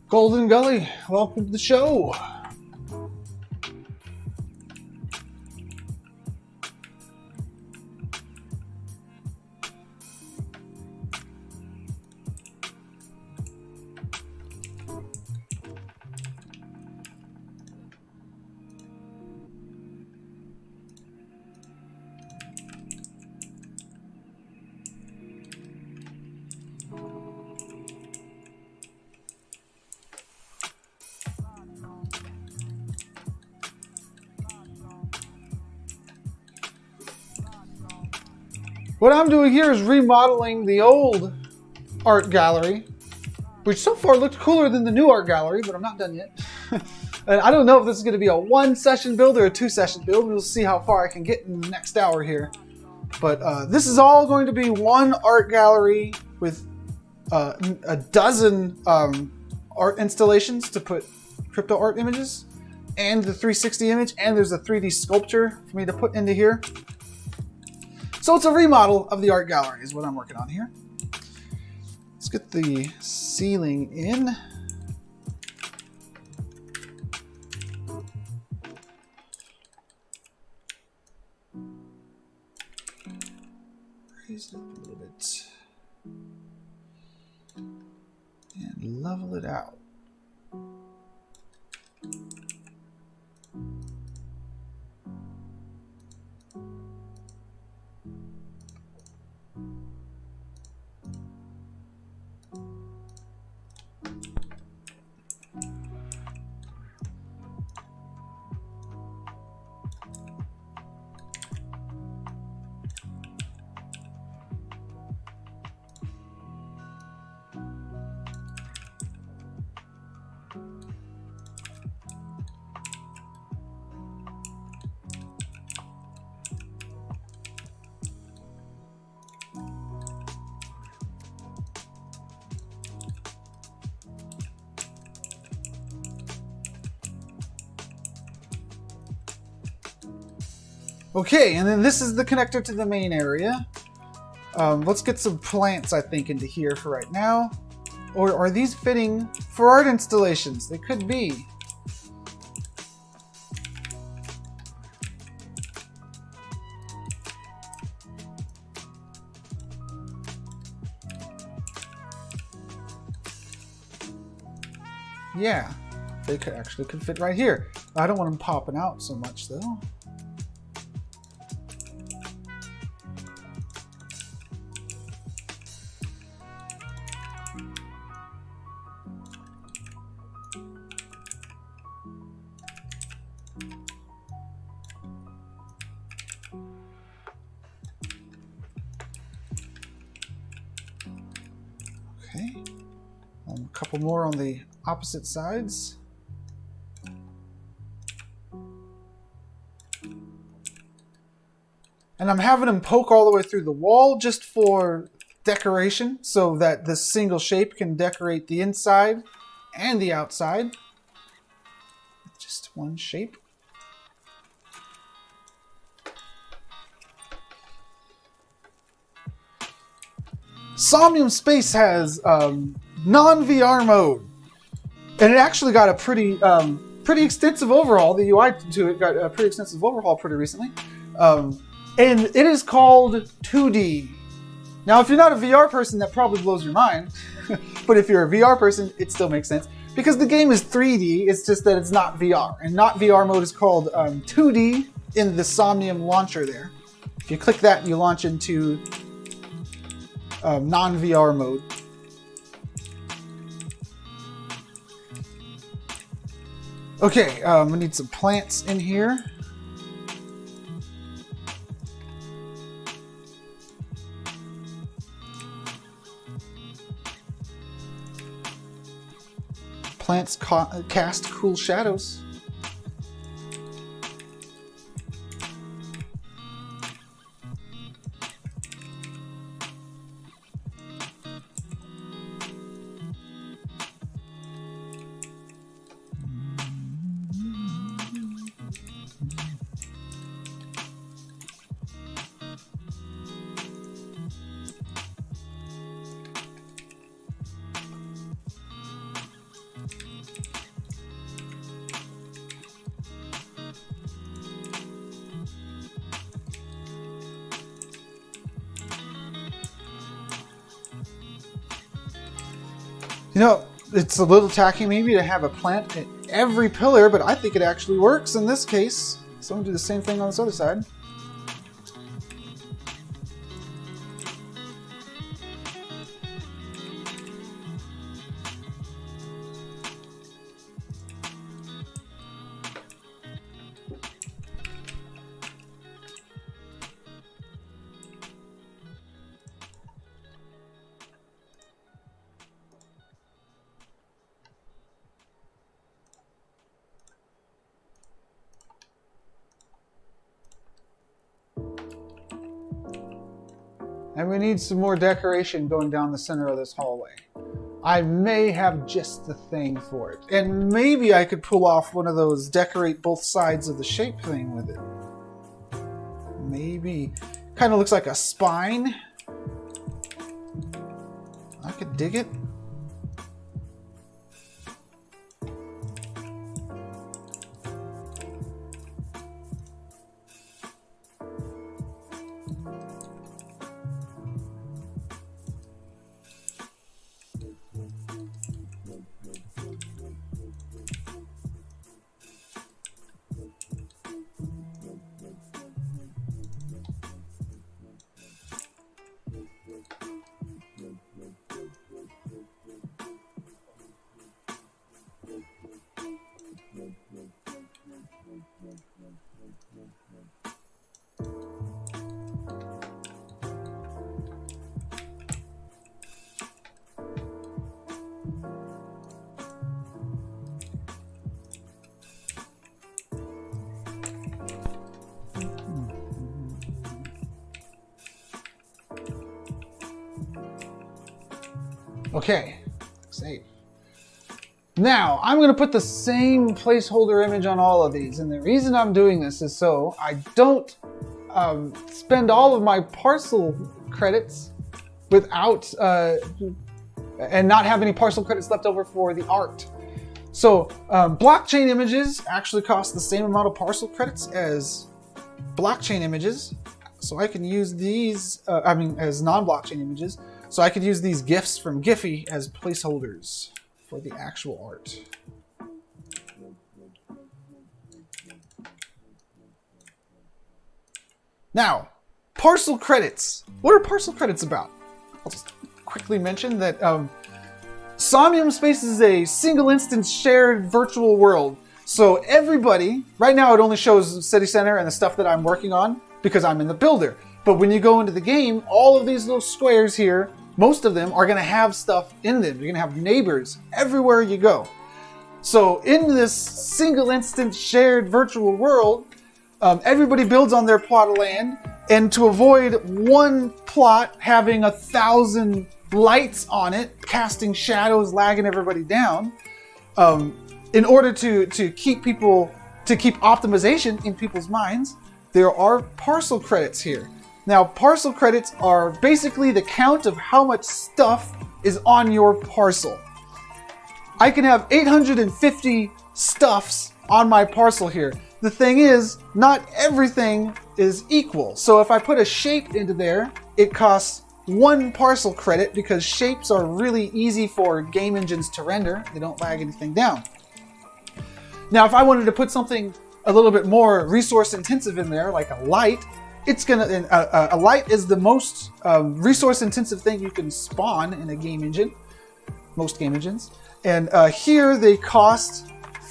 Golden Gully, welcome to the show. What I'm doing here is remodeling the old art gallery, which so far looked cooler than the new art gallery, but I'm not done yet. And I don't know if this is going to be a 1-session build or a 2-session build. We'll see how far I can get in the next hour here. But this is all going to be one art gallery with a dozen art installations to put crypto art images, and the 360 image, and there's a 3D sculpture for me to put into here. So it's a remodel of the art gallery is what I'm working on here. Let's get the ceiling in. Raise it up a little bit. And level it out. Okay, and then this is the connector to the main area. Let's get some plants, I think, into here for right now. Or are these fitting for art installations? They could be. Yeah, they could fit right here. I don't want them popping out so much though. Okay, a couple more on the opposite sides. And I'm having them poke all the way through the wall just for decoration so that this single shape can decorate the inside and the outside. Just one shape. Somnium Space has non-VR mode, and it actually got a pretty extensive overhaul. The UI to it got a pretty extensive overhaul pretty recently, and it is called 2D. Now, if you're not a VR person, that probably blows your mind, but if you're a VR person, it still makes sense because the game is 3D. It's just that it's not VR, and not VR mode is called 2D in the Somnium launcher. There, if you click that, you launch into non-VR mode. Okay, we need some plants in here. Plants cast cool shadows. You know, it's a little tacky maybe to have a plant at every pillar, but I think it actually works in this case. So I'm going to do the same thing on this other side. And we need some more decoration going down the center of this hallway. I may have just the thing for it. And maybe I could pull off one of those decorate both sides of the shape thing with it. Maybe. Kind of looks like a spine. I could dig it. Okay, save. Now, I'm going to put the same placeholder image on all of these, and the reason I'm doing this is so I don't spend all of my parcel credits without, and not have any parcel credits left over for the art. So, blockchain images actually cost the same amount of parcel credits as blockchain images, so I can use these, as non-blockchain images. So I could use these GIFs from Giphy as placeholders for the actual art. Now, parcel credits. What are parcel credits about? I'll just quickly mention that Somnium Space is a single instance shared virtual world. So everybody, right now it only shows City Center and the stuff that I'm working on because I'm in the builder. But when you go into the game, all of these little squares here, most of them are going to have stuff in them. You're going to have neighbors everywhere you go. So in this single instance shared virtual world, everybody builds on their plot of land. And to avoid one plot having 1,000 lights on it, casting shadows, lagging everybody down, in order to keep optimization in people's minds, there are parcel credits here. Now, parcel credits are basically the count of how much stuff is on your parcel. I can have 850 stuffs on my parcel here. The thing is, not everything is equal. So if I put a shape into there, it costs 1 parcel credit because shapes are really easy for game engines to render. They don't lag anything down. Now, if I wanted to put something a little bit more resource intensive in there, like a light, it's gonna. A light is the most resource intensive thing you can spawn in a game engine. Most game engines, and here they cost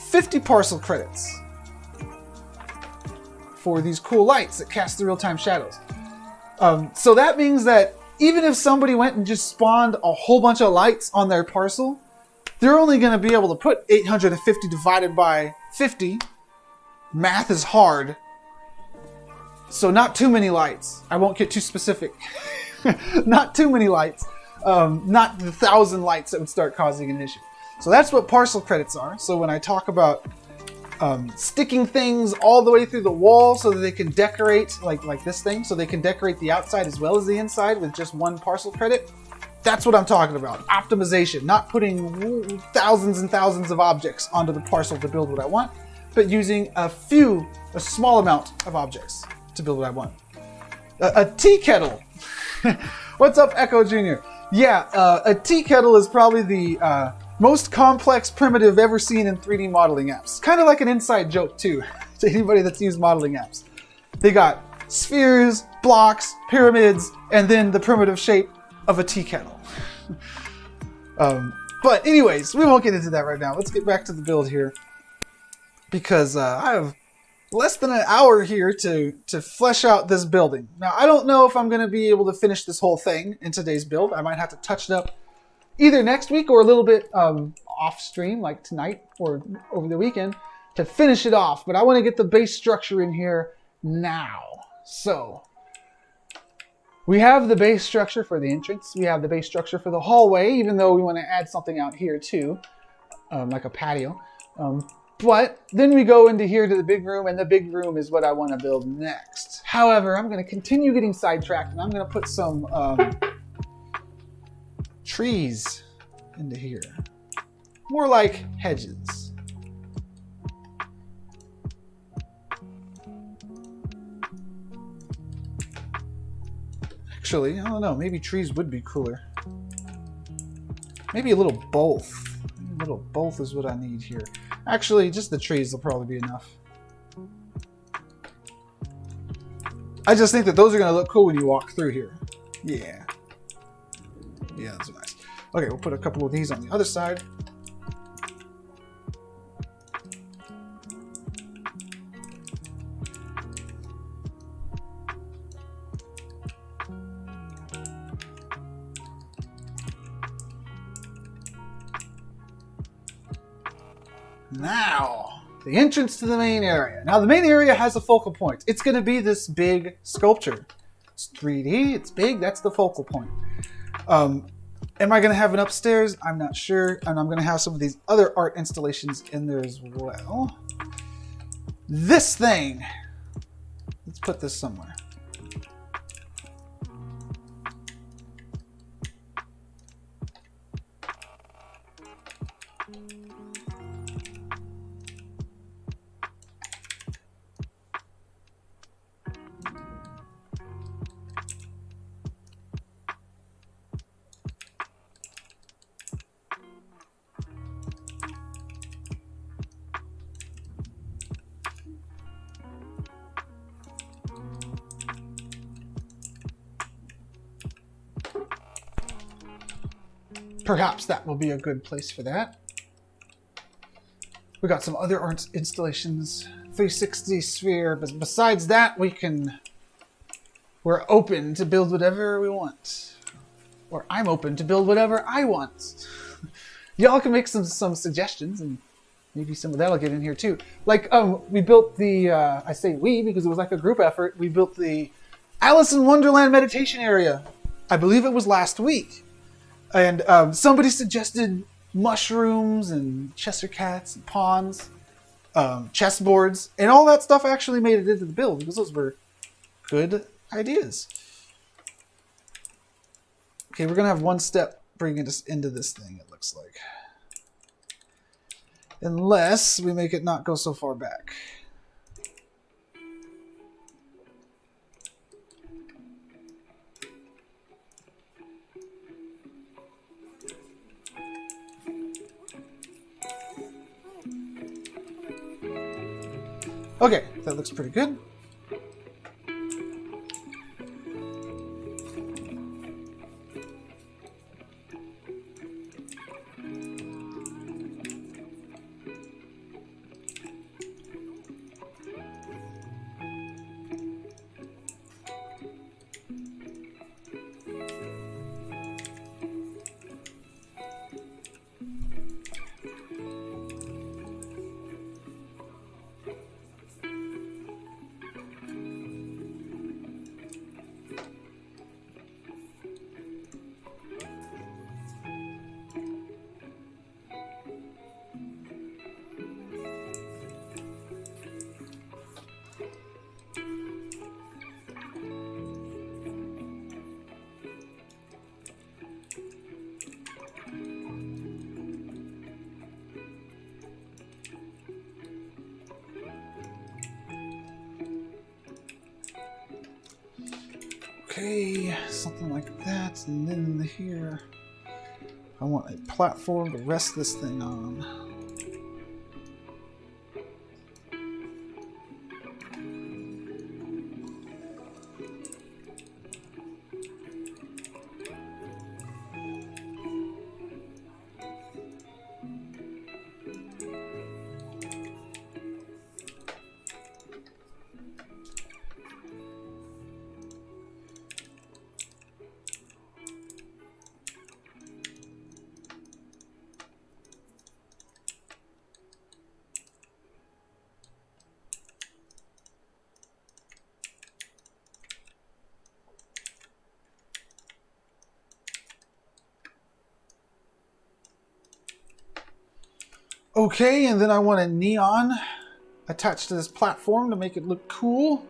50 parcel credits for these cool lights that cast the real-time shadows. So that means that even if somebody went and just spawned a whole bunch of lights on their parcel, they're only going to be able to put 850 divided by 50. Math is hard. So not too many lights. I won't get too specific. Not too many lights. Not the 1,000 lights that would start causing an issue. So that's what parcel credits are. So when I talk about sticking things all the way through the wall so that they can decorate like this thing, so they can decorate the outside as well as the inside with just 1 parcel credit, that's what I'm talking about. Optimization, not putting thousands and thousands of objects onto the parcel to build what I want, but using a small amount of objects to build what I want. A tea kettle. What's up, Echo Jr.? Yeah, a tea kettle is probably the most complex primitive ever seen in 3D modeling apps. Kind of like an inside joke, too, to anybody that's used modeling apps. They got spheres, blocks, pyramids, and then the primitive shape of a tea kettle. But anyways, we won't get into that right now. Let's get back to the build here. Because I have less than an hour here to flesh out this building. Now, I don't know if I'm going to be able to finish this whole thing in today's build. I might have to touch it up either next week or a little bit off stream, like tonight or over the weekend, to finish it off. But I want to get the base structure in here now. So, we have the base structure for the entrance. We have the base structure for the hallway, even though we want to add something out here too, like a patio. But then we go into here to the big room, and the big room is what I want to build next. However, I'm going to continue getting sidetracked, and I'm going to put some trees into here. More like hedges. Actually, I don't know. Maybe trees would be cooler. Maybe a little both. A little both is what I need here. Actually, just the trees will probably be enough. I just think that those are going to look cool when you walk through here. Yeah. Yeah, that's nice. Okay, we'll put a couple of these on the other side. Now, the entrance to the main area. Now, the main area has a focal point. It's going to be this big sculpture. It's 3D, it's big, that's the focal point. Am I going to have an upstairs? I'm not sure. And I'm going to have some of these other art installations in there as well. This thing. Let's put this somewhere. Perhaps that will be a good place for that. We got some other art installations, 360 sphere, but besides that, we're open to build whatever we want. Or I'm open to build whatever I want. Y'all can make some suggestions, and maybe some of that'll get in here too. Like, we built the, I say we because it was like a group effort, we built the Alice in Wonderland meditation area. I believe it was last week. And somebody suggested mushrooms and Cheshire cats and pawns, chessboards, and all that stuff actually made it into the build because those were good ideas. Okay, we're going to have one step bringing us into this thing, it looks like. Unless we make it not go so far back. Okay, that looks pretty good. Okay, something like that, and then here I want a platform to rest this thing on. Okay, and then I want a neon attached to this platform to make it look cool.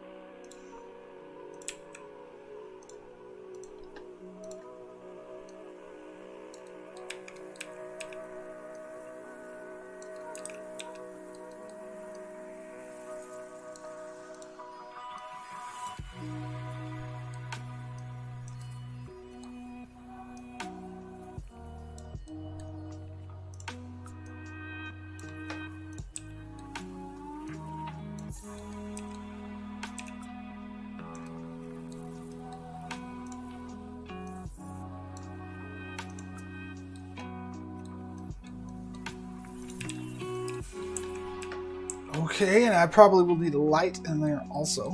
Okay, and I probably will need a light in there also.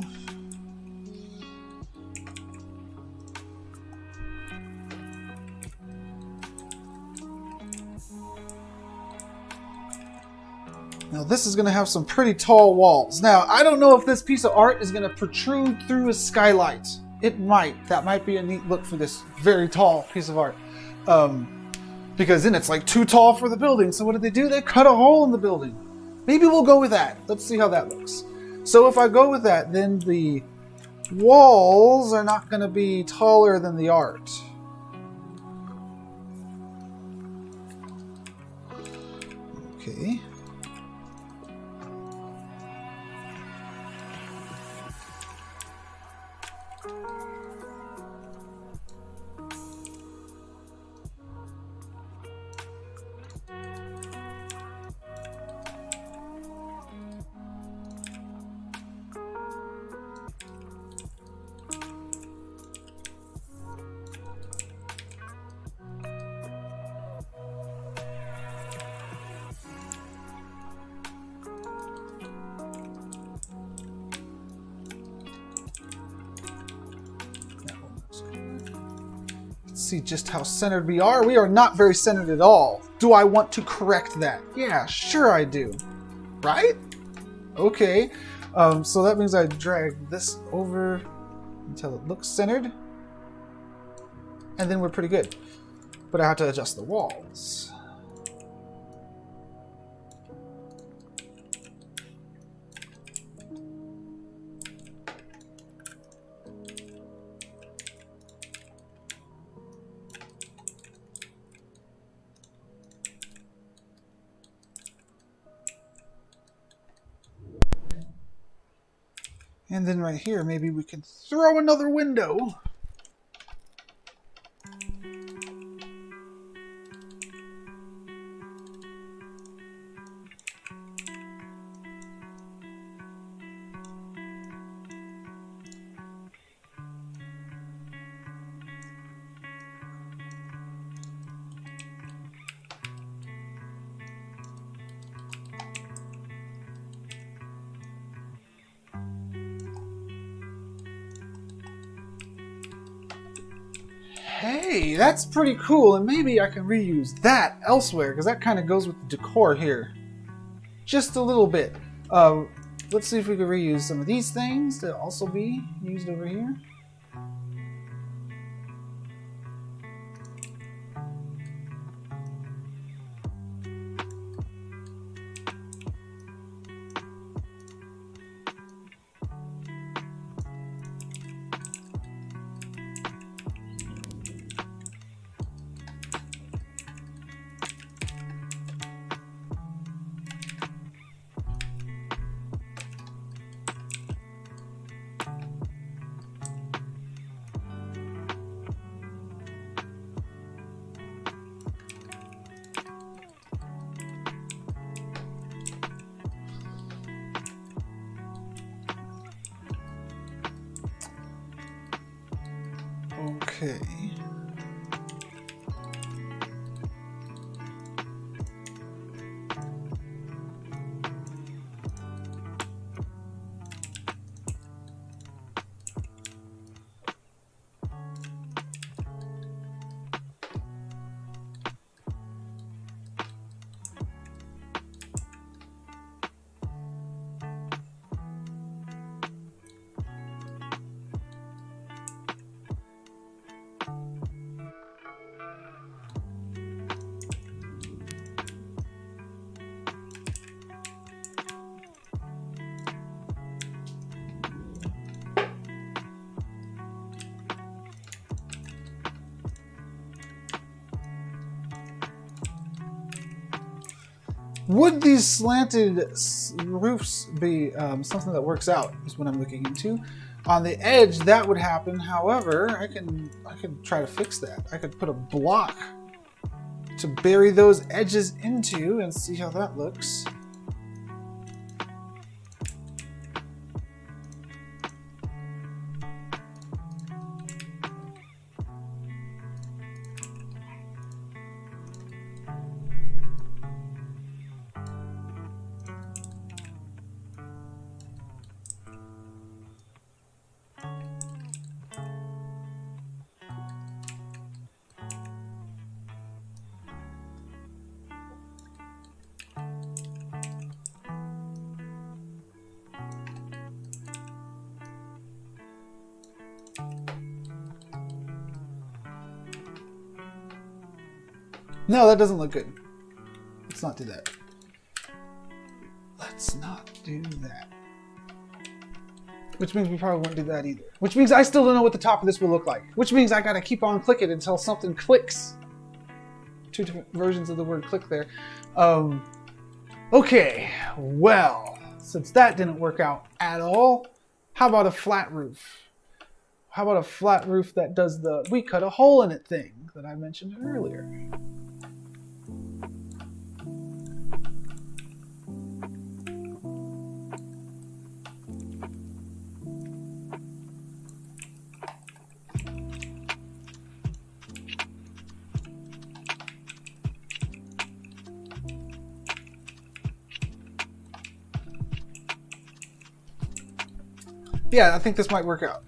Now this is going to have some pretty tall walls. Now, I don't know if this piece of art is going to protrude through a skylight. It might. That might be a neat look for this very tall piece of art. Because then it's like too tall for the building. So what did they do? They cut a hole in the building. Maybe we'll go with that. Let's see how that looks. So if I go with that, then the walls are not going to be taller than the art. Okay. See just how centered we are. We are not very centered at all. Do I want to correct that? Yeah, sure I do. Right? Okay. So that means I drag this over until it looks centered. And then we're pretty good. But I have to adjust the walls. And then right here, maybe we can throw another window. Hey, that's pretty cool, and maybe I can reuse that elsewhere, because that kind of goes with the decor here. Just a little bit. Let's see if we can reuse some of these things to also be used over here. Okay. Would these slanted roofs be something that works out? Is what I'm looking into. On the edge, that would happen. However, I can try to fix that. I could put a block to bury those edges into and see how that looks. No, that doesn't look good. Let's not do that. Let's not do that. Which means we probably won't do that either. Which means I still don't know what the top of this will look like. Which means I gotta keep on clicking until something clicks. Two different versions of the word click there. Okay, well, since that didn't work out at all, how about a flat roof? How about a flat roof that does the we cut a hole in it thing that I mentioned earlier? Yeah, I think this might work out.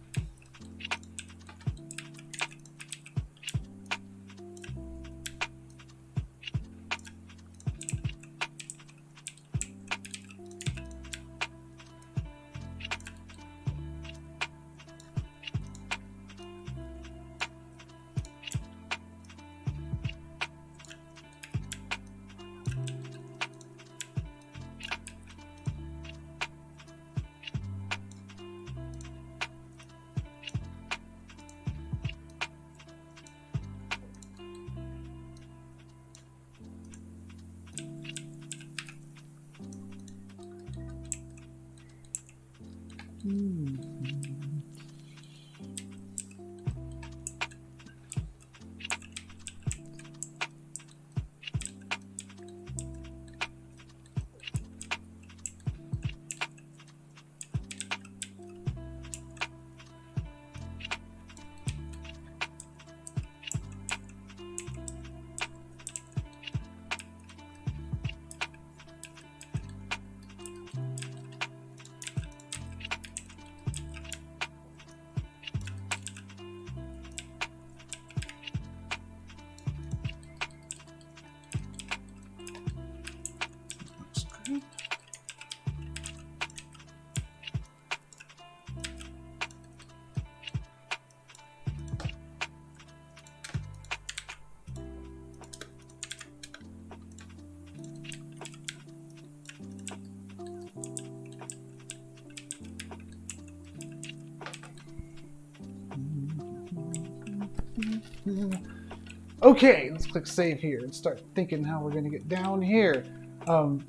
Okay, let's click save here and start thinking how we're going to get down here.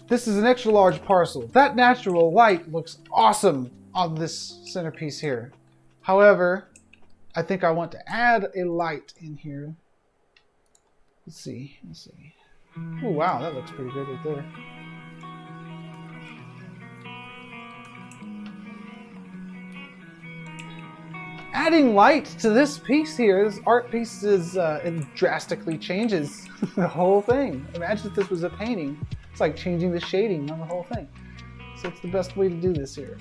This is an extra large parcel. That natural light looks awesome on this centerpiece here. However, I think I want to add a light in here. Let's see. Oh wow, that looks pretty good right there. adding light to this piece here, this art piece is it drastically changes the whole thing. Imagine if this was a painting. It's like changing the shading on the whole thing. So it's the best way to do this here.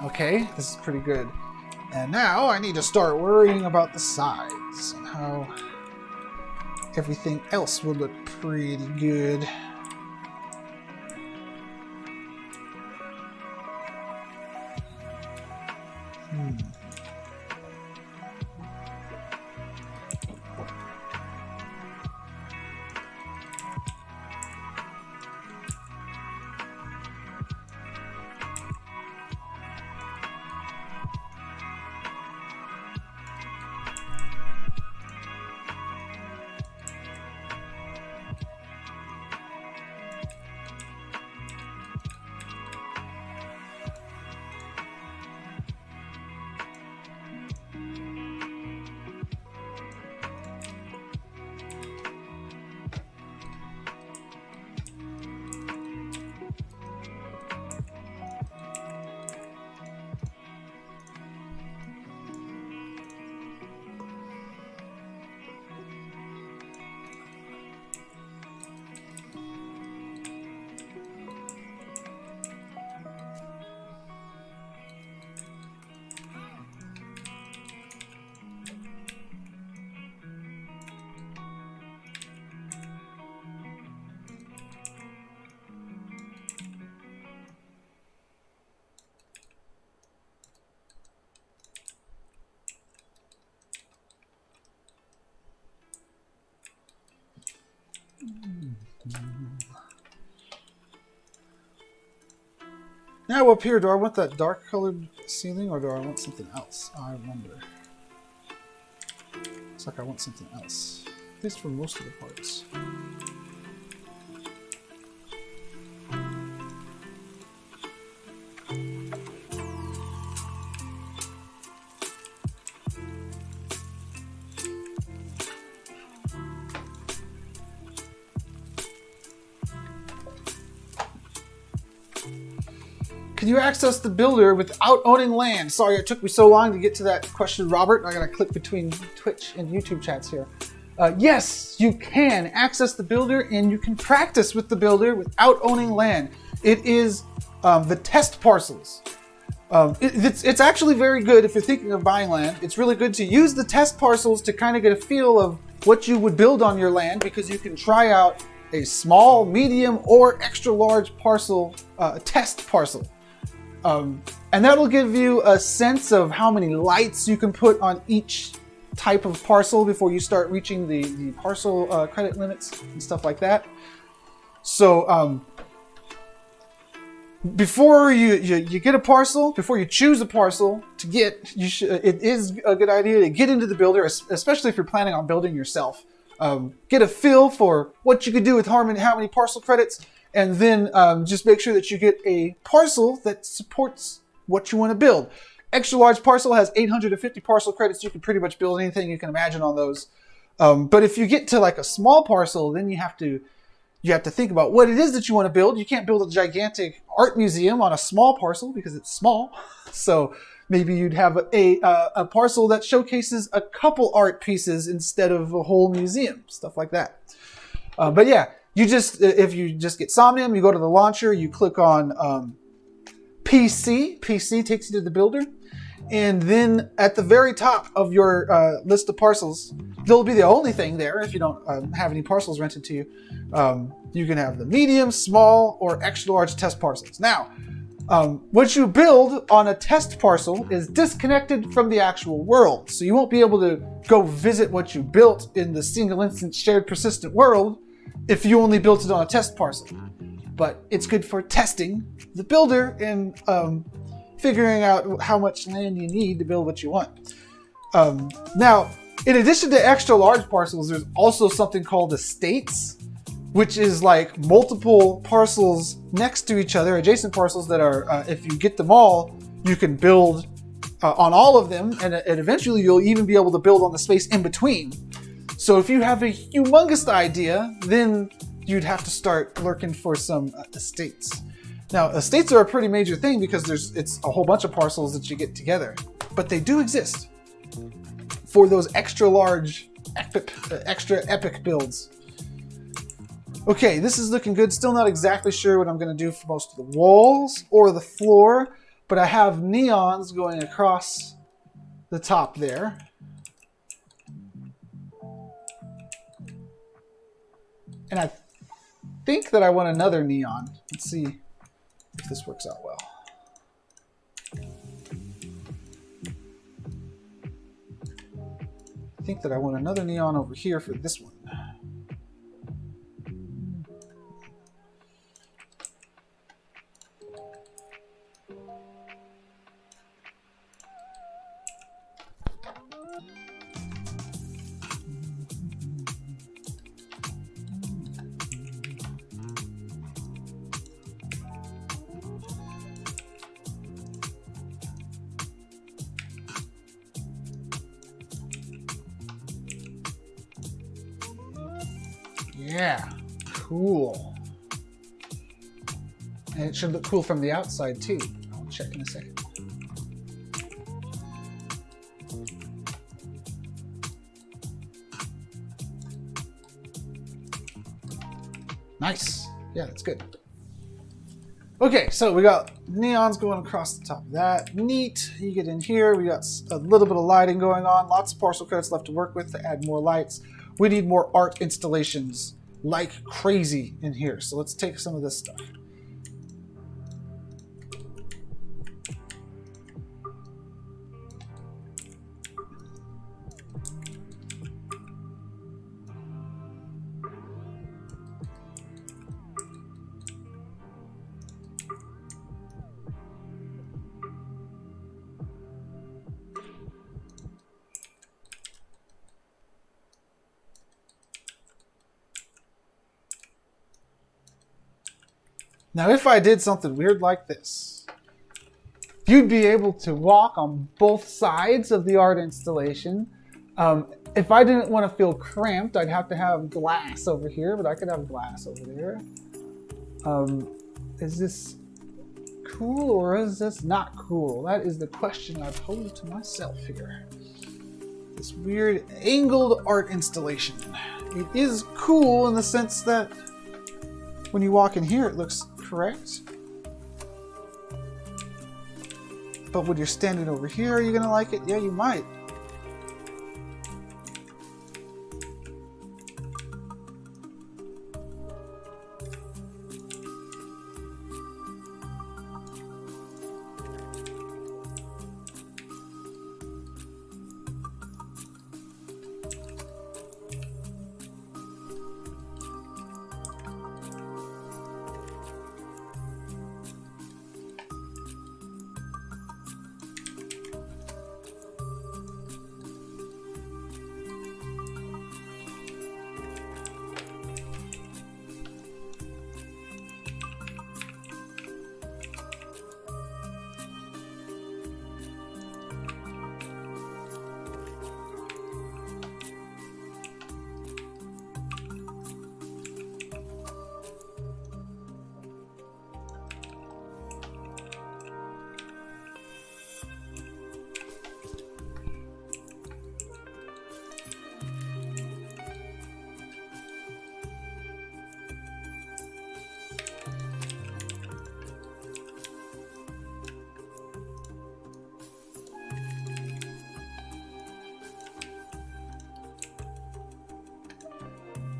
Okay, this is pretty good. And now I need to start worrying about the sides and how everything else will look pretty good. Now up here, do I want that dark colored ceiling or do I want something else? I wonder. Looks like I want something else. At least for most of the parts. Can you access the builder without owning land? Sorry, it took me so long to get to that question, Robert. I gotta click between Twitch and YouTube chats here. Yes, you can access the builder and you can practice with the builder without owning land. It is the test parcels. It's actually very good if you're thinking of buying land. It's really good to use the test parcels to kind of get a feel of what you would build on your land, because you can try out a small, medium, or extra large parcel, test parcel. And that'll give you a sense of how many lights you can put on each type of parcel before you start reaching the parcel credit limits and stuff like that. So before you get a parcel, before you choose a parcel to get, it is a good idea to get into the builder, especially if you're planning on building yourself. Get a feel for what you could do with how many parcel credits, and then just make sure that you get a parcel that supports what you want to build. Extra large parcel has 850 parcel credits. You can pretty much build anything you can imagine on those. But if you get to like a small parcel, then you have to think about what it is that you want to build. You can't build a gigantic art museum on a small parcel because it's small. So maybe you'd have a parcel that showcases a couple art pieces instead of a whole museum, stuff like that. But yeah, if you just get Somnium, you go to the launcher, you click on PC. PC takes you to the builder. And then at the very top of your list of parcels, there'll be the only thing there if you don't have any parcels rented to you. You can have the medium, small, or extra large test parcels. Now, what you build on a test parcel is disconnected from the actual world. So you won't be able to go visit what you built in the single instance shared persistent world if you only built it on a test parcel. But it's good for testing the builder and figuring out how much land you need to build what you want. Now, in addition to extra large parcels, there's also something called estates, which is like multiple parcels next to each other, adjacent parcels that are, if you get them all, you can build on all of them, and eventually you'll even be able to build on the space in between. So if you have a humongous idea, then you'd have to start looking for some estates. Now, estates are a pretty major thing because it's a whole bunch of parcels that you get together, but they do exist for those extra large, extra epic builds. Okay, this is looking good. Still not exactly sure what I'm going to do for most of the walls or the floor, but I have neons going across the top there. And I think that I want another neon. Let's see if this works out well. I think that I want another neon over here for this one. Yeah, cool. And it should look cool from the outside too. I'll check in a second. Nice. Yeah, that's good. Okay, so we got neons going across the top of that. Neat. You get in here. We got a little bit of lighting going on. Lots of parcel credits left to work with to add more lights. We need more art installations like crazy in here. So let's take some of this stuff. Now, if I did something weird like this, you'd be able to walk on both sides of the art installation. If I didn't want to feel cramped, I'd have to have glass over here, but I could have glass over there. Is this cool or is this not cool? That is the question I pose to myself here. This weird angled art installation. It is cool in the sense that when you walk in here, it looks correct. But when you're standing over here, are you gonna like it? Yeah, you might.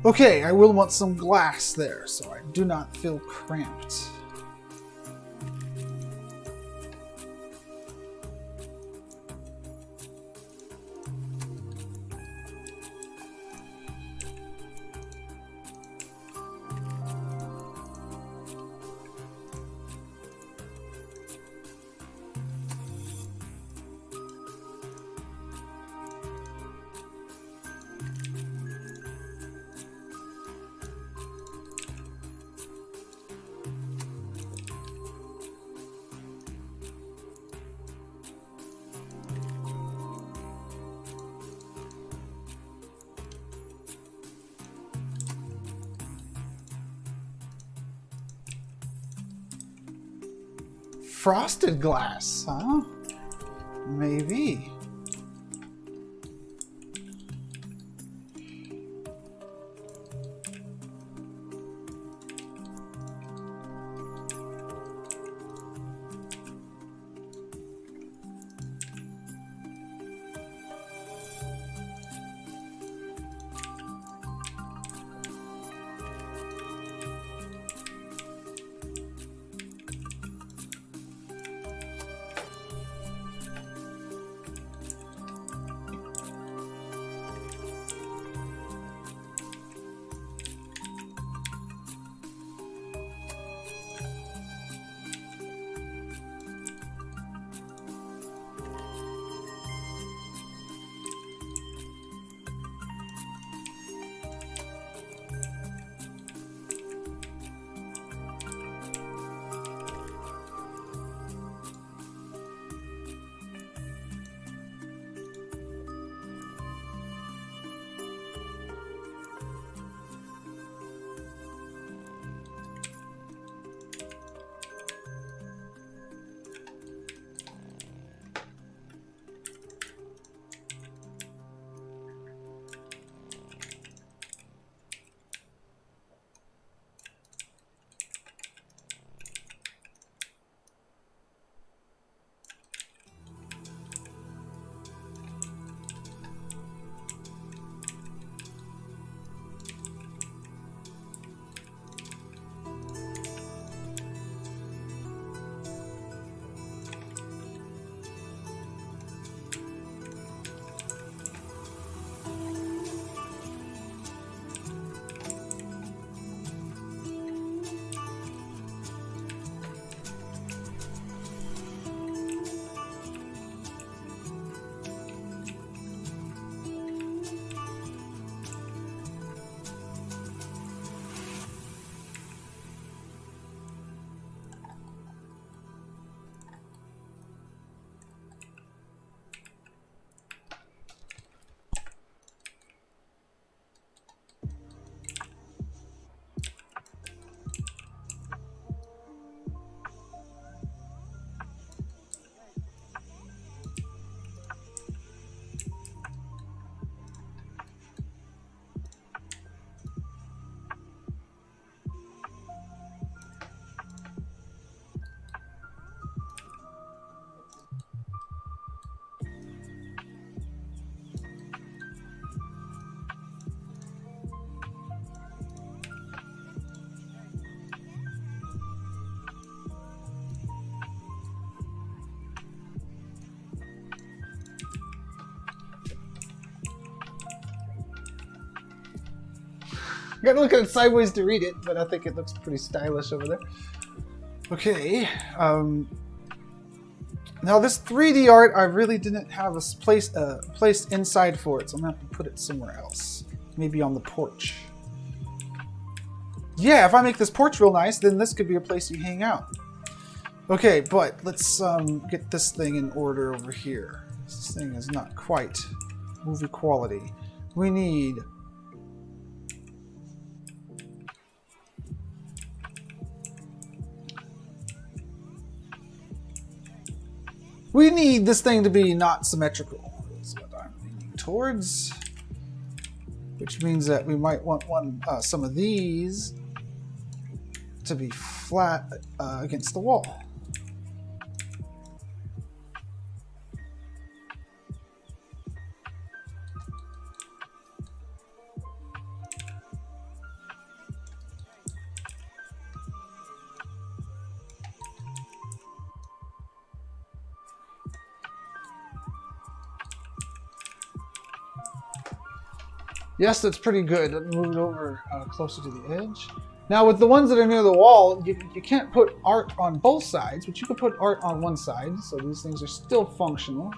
Okay, I will want some glass there, so I do not feel cramped. Frosted glass, huh? Maybe. I gotta look at it sideways to read it, but I think it looks pretty stylish over there. Okay. Now this 3D art, I really didn't have a place inside for it, so I'm gonna have to put it somewhere else. Maybe on the porch. Yeah, if I make this porch real nice, then this could be a place you hang out. Okay, but let's get this thing in order over here. This thing is not quite movie quality. We need this thing to be not symmetrical. That's what I'm leaning towards. Which means that we might want some of these to be flat against the wall. Yes, that's pretty good. Let me move it over closer to the edge. Now, with the ones that are near the wall, you can't put art on both sides, but you can put art on one side, so these things are still functional.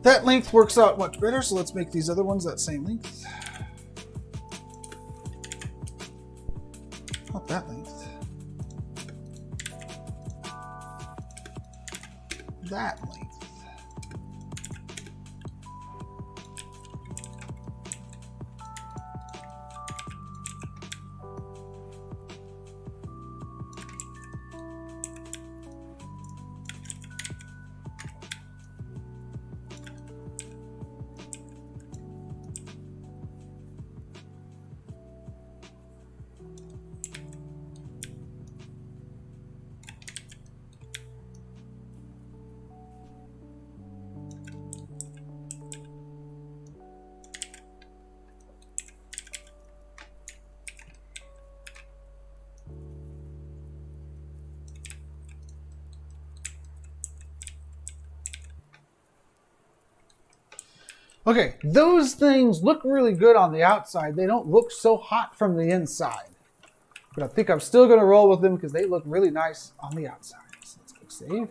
That length works out much better, so let's make these other ones that same length. Not that length. That length. Okay, those things look really good on the outside. They don't look so hot from the inside. But I think I'm still going to roll with them because they look really nice on the outside. So let's click save.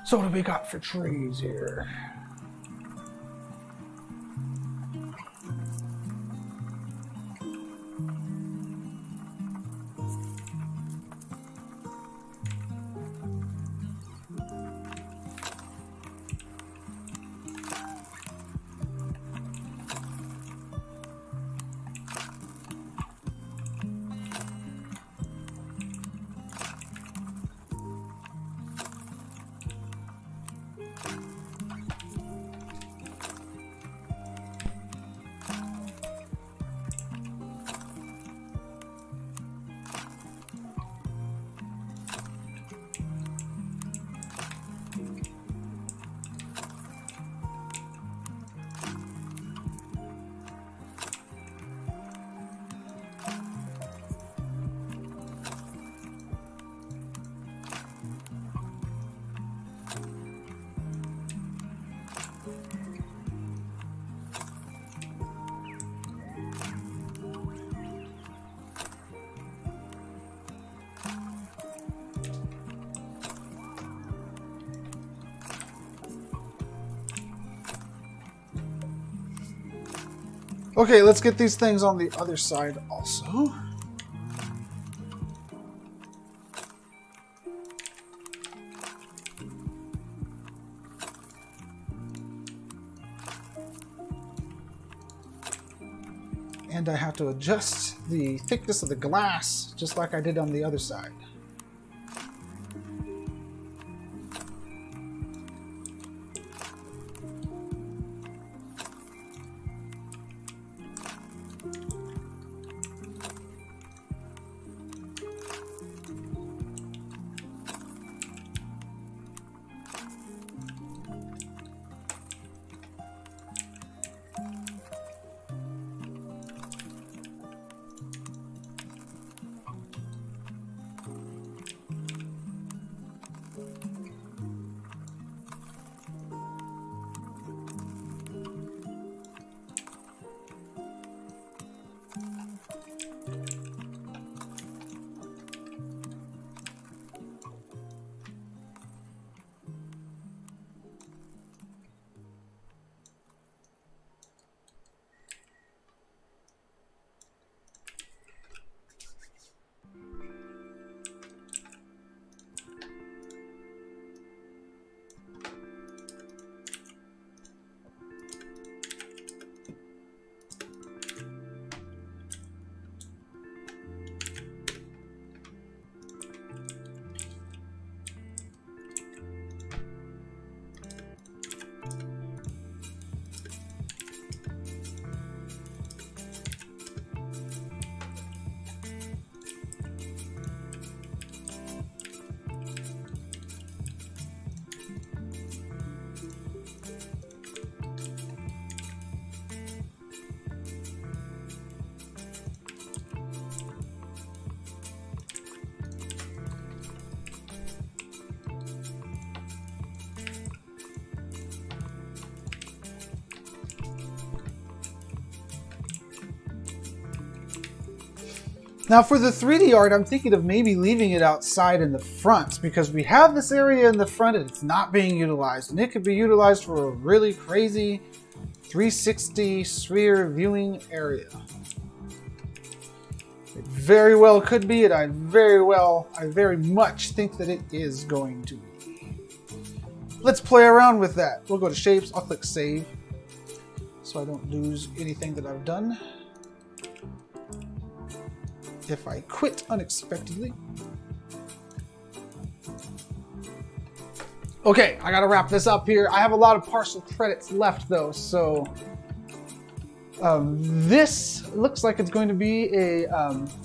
So what do we got for trees here? Okay, let's get these things on the other side also. And I have to adjust the thickness of the glass, just like I did on the other side. Now for the 3D art, I'm thinking of maybe leaving it outside in the front because we have this area in the front and it's not being utilized. And it could be utilized for a really crazy 360 sphere viewing area. It very well could be, and I very much think that it is going to be. Let's play around with that. We'll go to shapes, I'll click save so I don't lose anything that I've done. If I quit unexpectedly. Okay, I gotta wrap this up here. I have a lot of partial credits left though, so this looks like it's going to be a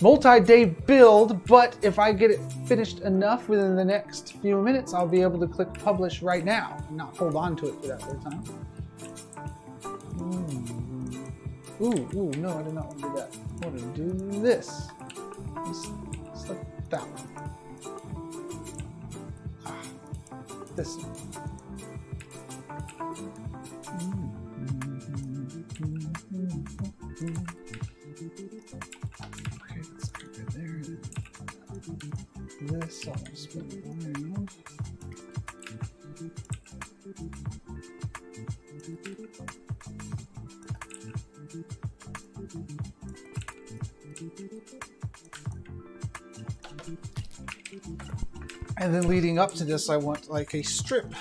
multi-day build, but if I get it finished enough within the next few minutes, I'll be able to click publish right now and not hold on to it for that whole time. Ooh, no, I did not want to do that. I want to do this. Just like that one. This one. Okay, let's go right there. So I'll spin it around. And then leading up to this, I want like a strip.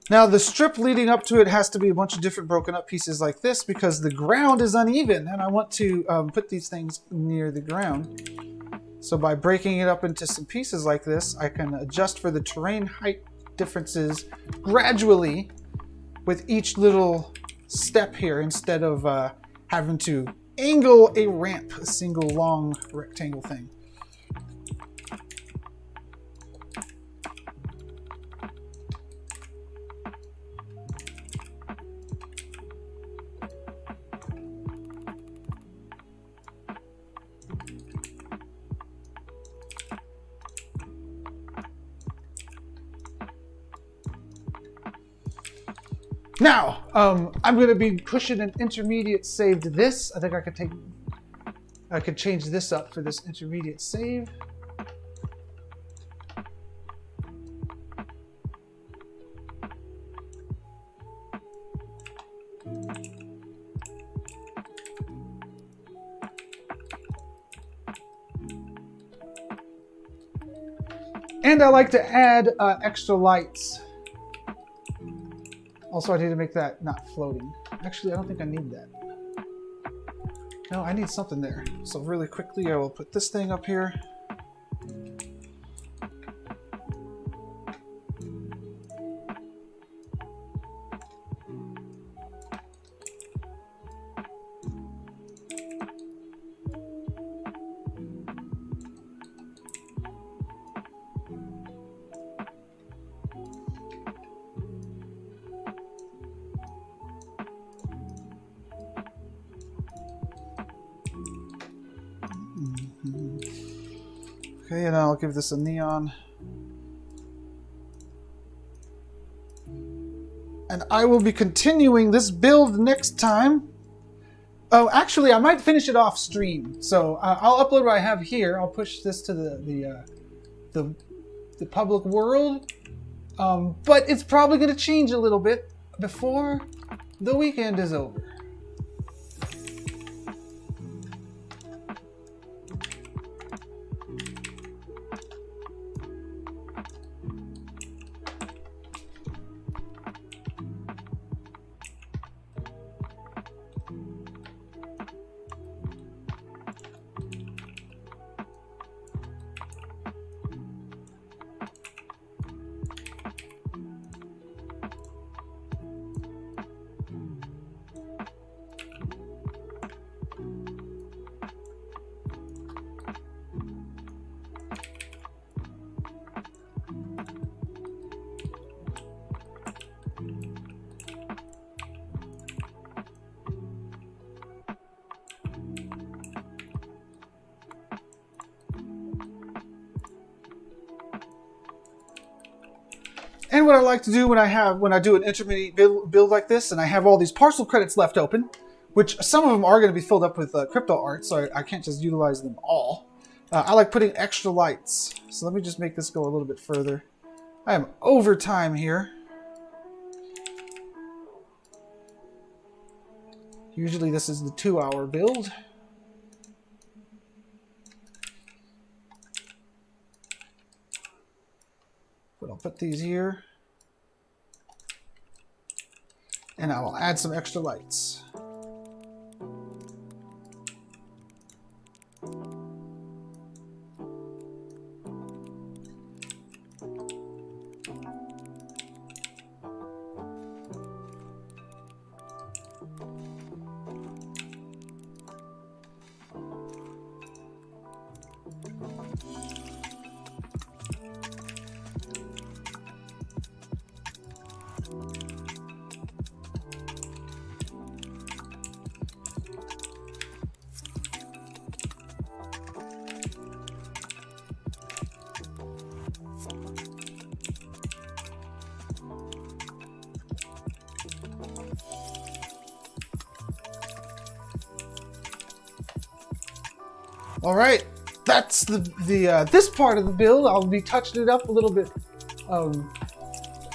Now the strip leading up to it has to be a bunch of different broken up pieces like this because the ground is uneven and I want to put these things near the ground. So by breaking it up into some pieces like this, I can adjust for the terrain height differences gradually with each little step here instead of having to angle a ramp, a single long rectangle thing. Now, I'm going to be pushing an intermediate save to this. I think I could change this up for this intermediate save. And I like to add extra lights. Also, I need to make that not floating. Actually, I don't think I need that. No, I need something there. So really quickly, I will put this thing up here. Okay, and I'll give this a neon. And I will be continuing this build next time. Oh, actually, I might finish it off stream. So I'll upload what I have here. I'll push this to the public world. But it's probably going to change a little bit before the weekend is over. And what I like to do when I do an intermediate build like this, and I have all these parcel credits left open, which some of them are going to be filled up with crypto art, so I can't just utilize them all. I like putting extra lights. So let me just make this go a little bit further. I am over time here. Usually this is the 2-hour build. But I'll put these here. And I will add some extra lights. All right, that's this part of the build. I'll be touching it up a little bit,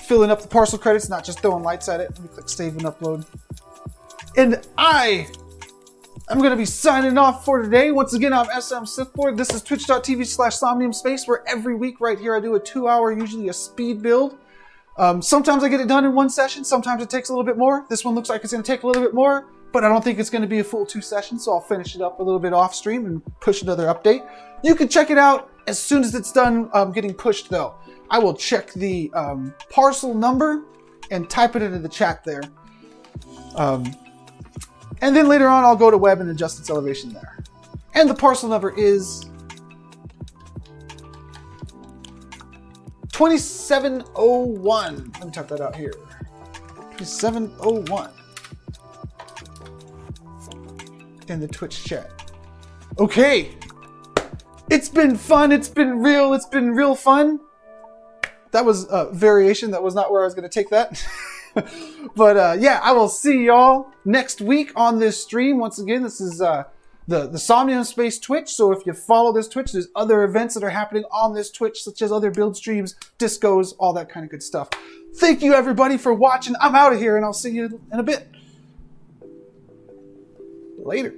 filling up the parcel credits, not just throwing lights at it. Let me click save and upload. And I'm going to be signing off for today. Once again, I'm SM Sithboard. This is twitch.tv/Somnium Space, where every week right here I do a 2-hour, usually a speed build. Sometimes I get it done in one session. Sometimes it takes a little bit more. This one looks like it's going to take a little bit more, but I don't think it's going to be a full 2 sessions, so I'll finish it up a little bit off stream and push another update. You can check it out as soon as it's done getting pushed, though. I will check the parcel number and type it into the chat there. And then later on, I'll go to web and adjust its elevation there. And the parcel number is 2701. Let me type that out here. 2701. In the Twitch chat. Okay. It's been fun. It's been real. It's been real fun. That was a variation. That was not where I was going to take that. But yeah, I will see y'all next week on this stream. Once again, this is the Somnium Space Twitch. So if you follow this Twitch, there's other events that are happening on this Twitch, such as other build streams, discos, all that kind of good stuff. Thank you, everybody, for watching. I'm out of here, and I'll see you in a bit. Later.